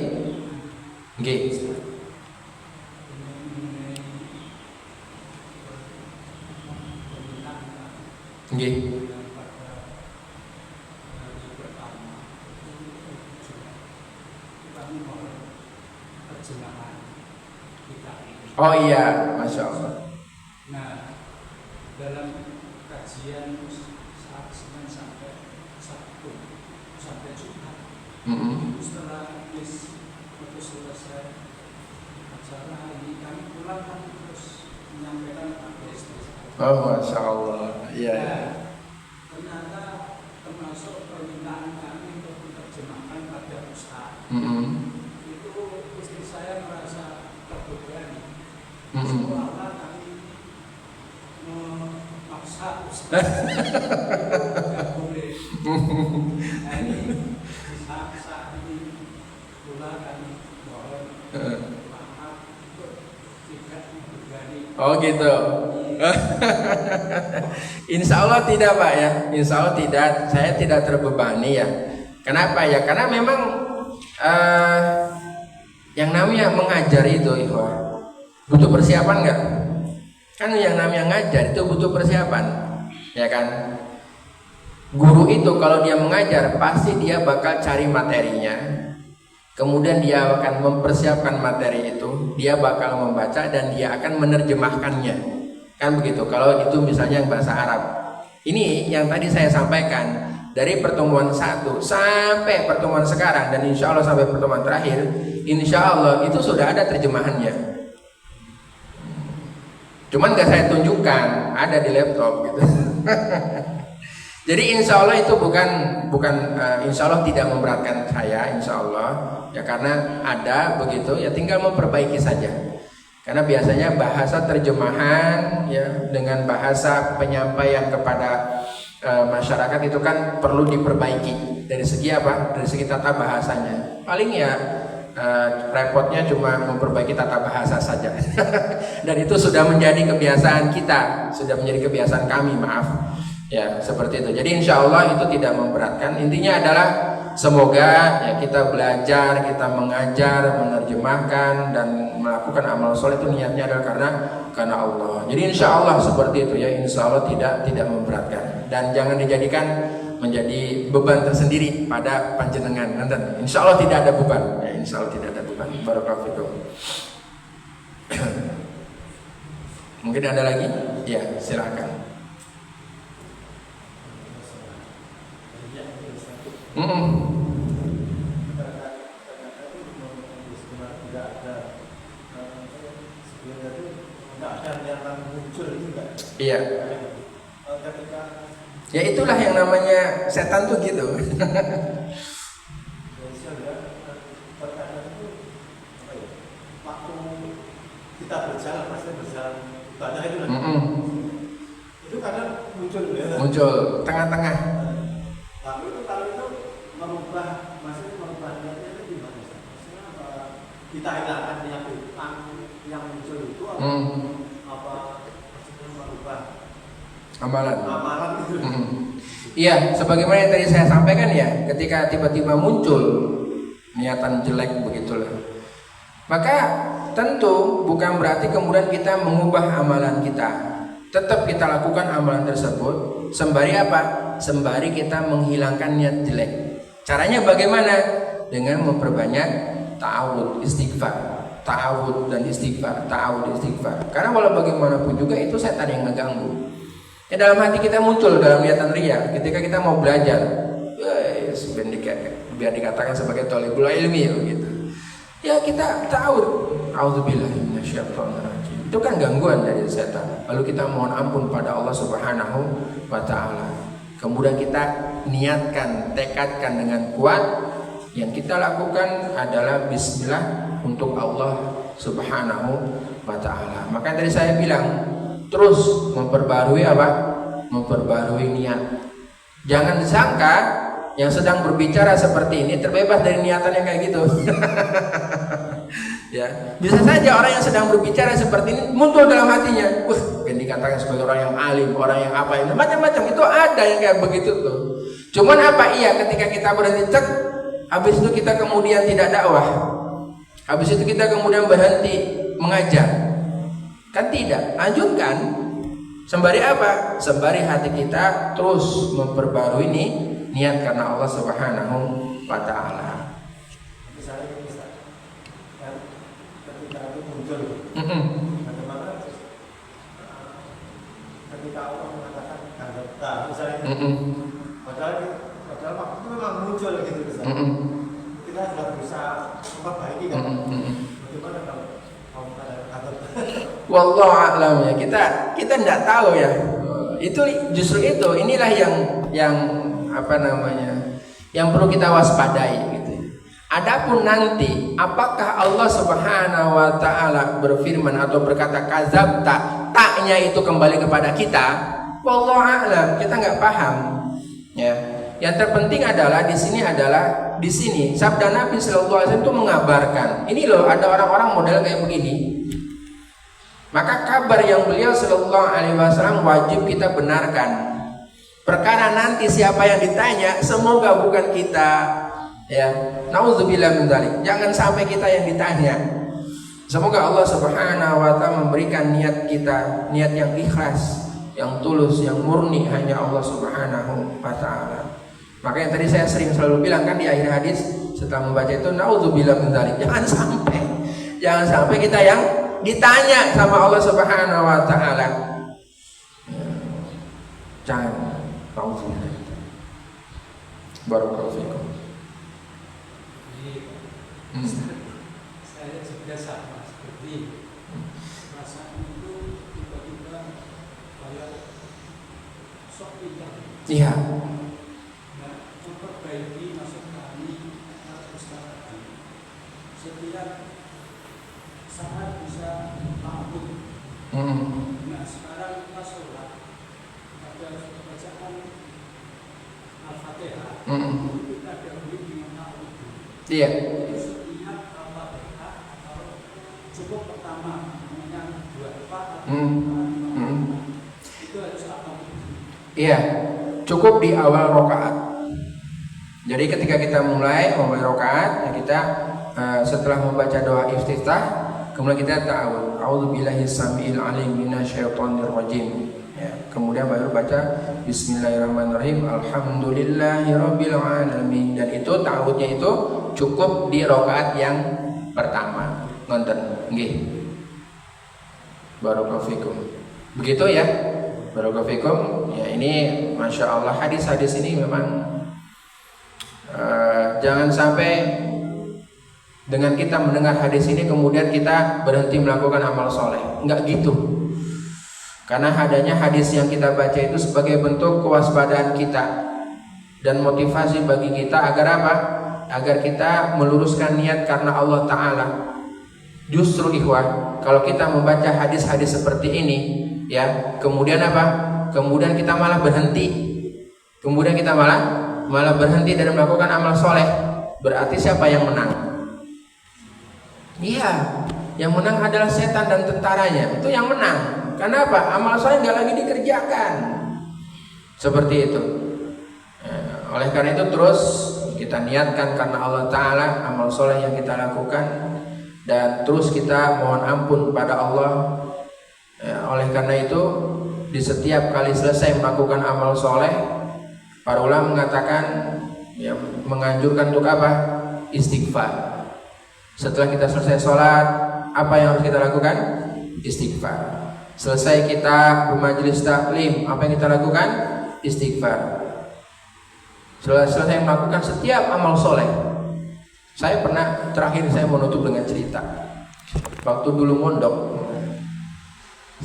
Nggih. Nggih. Oh iya, Masya Allah. Nah, dalam kajian saat Senin sampai Sabtu sampai Jumat, setelah itu selesai acara ini kami pulang kan terus menyampaikan pada istri saya. Oh, Masya Allah. Iya. Nah, ternyata termasuk permintaan kami untuk diterjemahkan pada Ustaz. Itu istri saya merasa terbebani. Seolah-olah kami memaksa Ustaz. Tidak boleh. Nah, ini saat ini pula kami mohon maaf untuk tidak terbebani. Oh gitu. Insya Allah tidak Pak ya. Insya Allah tidak. Saya tidak terbebani ya. Kenapa ya? Karena memang yang namanya mengajar itu ikhwah, butuh persiapan nggak? Kan yang namanya ngajar itu butuh persiapan, ya kan? Guru itu kalau dia mengajar pasti dia bakal cari materinya, kemudian dia akan mempersiapkan materi itu, dia bakal membaca dan dia akan menerjemahkannya, kan begitu? Kalau itu misalnya yang bahasa Arab. Ini yang tadi saya sampaikan, dari pertemuan 1 sampai pertemuan sekarang dan insya Allah sampai pertemuan terakhir, insya Allah itu sudah ada terjemahannya. Cuman gak saya tunjukkan, ada di laptop gitu. Jadi insya Allah itu bukan insya Allah tidak memberatkan saya, insya Allah ya, karena ada begitu ya, tinggal memperbaiki saja. Karena biasanya bahasa terjemahan ya dengan bahasa penyampaian kepada masyarakat itu kan perlu diperbaiki dari segi apa? Dari segi tata bahasanya. Paling ya repotnya cuma memperbaiki tata bahasa saja. Dan itu sudah menjadi kebiasaan kita, sudah menjadi kebiasaan kami, maaf. Ya, seperti itu. Jadi insya Allah itu tidak memberatkan. Intinya adalah semoga ya kita belajar, kita mengajar, menerjemahkan dan melakukan amal soleh itu niatnya adalah karena Allah. Jadi insya Allah seperti itu ya. Insya Allah tidak memberatkan dan jangan dijadikan menjadi beban tersendiri pada panjenengan. Insya Allah tidak ada beban. Ya, insya Allah tidak ada beban. Barakallahu fikum. Mungkin ada lagi? Ya, silakan. Iya. Ya itulah yang namanya setan tuh gitu. Waktu kita berjalan, pasti berjalan banyak itu kan. Itu kadang muncul ya. Muncul tengah-tengah. Tapi itu kalau itu merubah, maksudnya merubah niatnya itu gimana? Maksudnya apa? Kita hilangkan niat yang muncul itu apa maksudnya merubah amalan itu? Iya, sebagaimana yang tadi saya sampaikan ya, ketika tiba-tiba muncul niatan jelek begitulah, maka tentu bukan berarti kemudian kita mengubah amalan kita. Tetap kita lakukan amalan tersebut sembari apa? Sembari kita menghilangkan niat jelek. Caranya bagaimana? Dengan memperbanyak ta'awud, istighfar. ta'awud dan istighfar, ta'awud istighfar. Karena walau bagaimanapun juga itu setan yang ngeganggu. Ya, dalam hati kita muncul dalam niatan riya ketika kita mau belajar, biar dikatakan sebagai thalibul ilmi gitu. Ya kita ta'awud, auzubillahi minasyaitonirrajim. Itu kan gangguan dari setan. Lalu kita mohon ampun pada Allah Subhanahu wa taala. Kemudian kita niatkan, tekadkan dengan kuat. Yang kita lakukan adalah bismillah untuk Allah Subhanahu wa taala. Maka tadi saya bilang terus memperbarui apa? Memperbarui niat. Jangan sangka yang sedang berbicara seperti ini terbebas dari niatan yang kayak gitu. Ya, bisa saja orang yang sedang berbicara seperti ini muncul dalam hatinya, yang dikatakan sebagai orang yang alim, orang yang apa ini, macam-macam itu ada yang kayak begitu tuh. Cuman apa iya ketika kita berhenti cek, habis itu kita kemudian tidak dakwah, habis itu kita kemudian berhenti mengajar, kan tidak, lanjutkan. Sembari apa? Sembari hati kita terus memperbarui ini niat karena Allah Subhanahu wa taala. Bagaimana ketika Allah mengatakan kadzabta misalnya, padahal waktu itu memang muncul gitu misalnya. Kita sudah berusaha memperbaiki kan. Bagaimana kalau kadzabta? Wallahu a'lam ya. Kita tidak tahu ya. Itu justru itu. Inilah yang apa namanya? Yang perlu kita waspadai gitu. Adapun nanti apakah Allah Subhanahu wa taala berfirman atau berkata kadzabta, taknya itu kembali kepada kita, wallahu a'lam, kita nggak paham. Ya. Yang terpenting adalah di sini sabda Nabi sallallahu alaihi wasallam itu mengabarkan. Ini loh ada orang-orang model kayak begini. Maka kabar yang beliau sallallahu alaihi wasallam wajib kita benarkan. Perkara nanti siapa yang ditanya, semoga bukan kita. Ya, nauzubillah min dzalik. Jangan sampai kita yang ditanya. Semoga Allah Subhanahu wa taala memberikan niat kita, niat yang ikhlas, yang tulus, yang murni hanya Allah Subhanahu wa taala. Maka yang tadi saya sering selalu bilang kan di akhir hadis setelah membaca itu nauzubillah min dzalik. Jangan sampai kita yang ditanya sama Allah Subhanahu wa taala. Jangan. Nauzubillah. Barakallahu fikum. Saya juga sama seperti perasaan itu tiba-tiba kayak sok pintar. Iya. Nah, memperbaiki maksud kami harus setiap saat bisa takut. Nah sekarang kita sholat ada bacaan Al-Fatihah. Kita dahului dengan takut. Iya. Cukup pertama dengan 2 rakaat. Itu harus apa? Iya, cukup di awal rakaat. Jadi ketika kita mulai rakaat, ya kita setelah membaca doa iftitah, kemudian kita ta'awudz. A'udzubillahi samiil alim minasyaitonir rajim. Ya, kemudian baru baca bismillahirrahmanirrahim. Alhamdulillahirabbil alamin. Dan itu ta'awudznya itu cukup di rakaat yang pertama. Ngonten nggih. Barakallahu fikum. Begitu ya. Barakallahu fikum. Ya ini Masya Allah hadis-hadis ini memang jangan sampai dengan kita mendengar hadis ini kemudian kita berhenti melakukan amal soleh. Enggak gitu. Karena adanya hadis yang kita baca itu sebagai bentuk kewaspadaan kita dan motivasi bagi kita agar apa? Agar kita meluruskan niat karena Allah Ta'ala. Justru ikhwah, kalau kita membaca hadis-hadis seperti ini, ya, kemudian apa? Kemudian kita malah berhenti. Kemudian kita malah berhenti dan melakukan amal soleh. Berarti siapa yang menang? Iya, yang menang adalah setan dan tentaranya. Itu yang menang. Karena apa? Amal soleh nggak lagi dikerjakan. Seperti itu. Oleh karena itu terus kita niatkan karena Allah Ta'ala amal soleh yang kita lakukan. Dan terus kita mohon ampun pada Allah. Oleh karena itu di setiap kali selesai melakukan amal soleh, para ulama mengatakan ya, menganjurkan untuk apa? Istighfar. Setelah kita selesai sholat, apa yang harus kita lakukan? Istighfar. Selesai kita bermajelis taklim, apa yang kita lakukan? Istighfar. Selesai melakukan setiap amal soleh. Saya pernah, terakhir saya menutup dengan cerita. Waktu dulu mondok,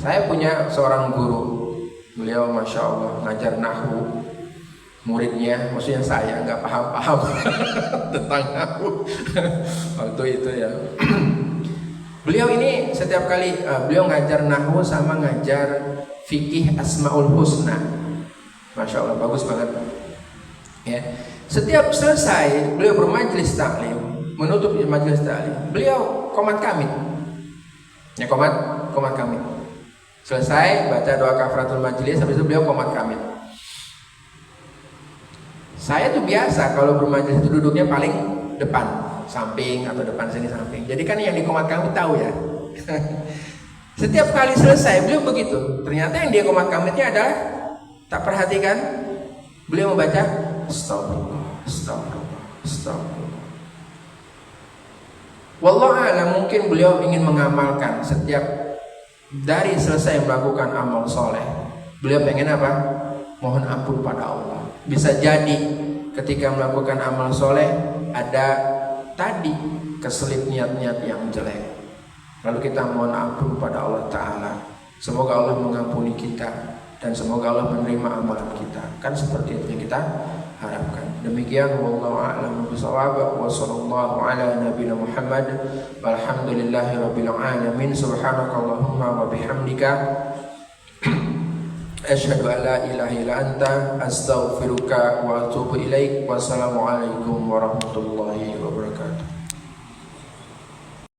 saya punya seorang guru. Beliau Masya Allah ngajar nahwu. Muridnya, maksudnya saya nggak paham-paham tentang nahwu waktu itu ya. Beliau ini setiap kali beliau ngajar nahwu sama ngajar fikih Asmaul Husna. Masya Allah bagus banget. Ya, setiap selesai beliau bermajelis taklim, menutup majelis taklim, beliau qomat kamit. Ya qomat kamit. Selesai baca doa kafaratul majelis, habis itu beliau qomat kamit. Saya tuh biasa kalau bermajelis itu duduknya paling depan, samping atau depan sini samping. Jadi kan yang di qomat kamit tahu ya. Setiap kali selesai beliau begitu. Ternyata yang dia qomat kamitnya adalah tak perhatikan. Beliau membaca astagfirullah, astagfirullah, astagfirullah. Wallahu a'lam, mungkin beliau ingin mengamalkan setiap dari selesai melakukan amal soleh. Beliau pengen apa? Mohon ampun pada Allah. Bisa jadi ketika melakukan amal soleh ada tadi keselip niat-niat yang jelek. Lalu kita mohon ampun pada Allah Ta'ala. Semoga Allah mengampuni kita dan semoga Allah menerima amalan kita. Kan seperti itu yang kita harapkan. Demikian wallahu a'lam bishawab wa sallallahu ala nabiyina Muhammad walhamdulillahi rabbil alamin. Subhanakallahumma wa bihamdika asyhadu an la ilaha illa anta astaghfiruka wa atubu ilaik. Wassalamualaikum warahmatullahi wabarakatuh.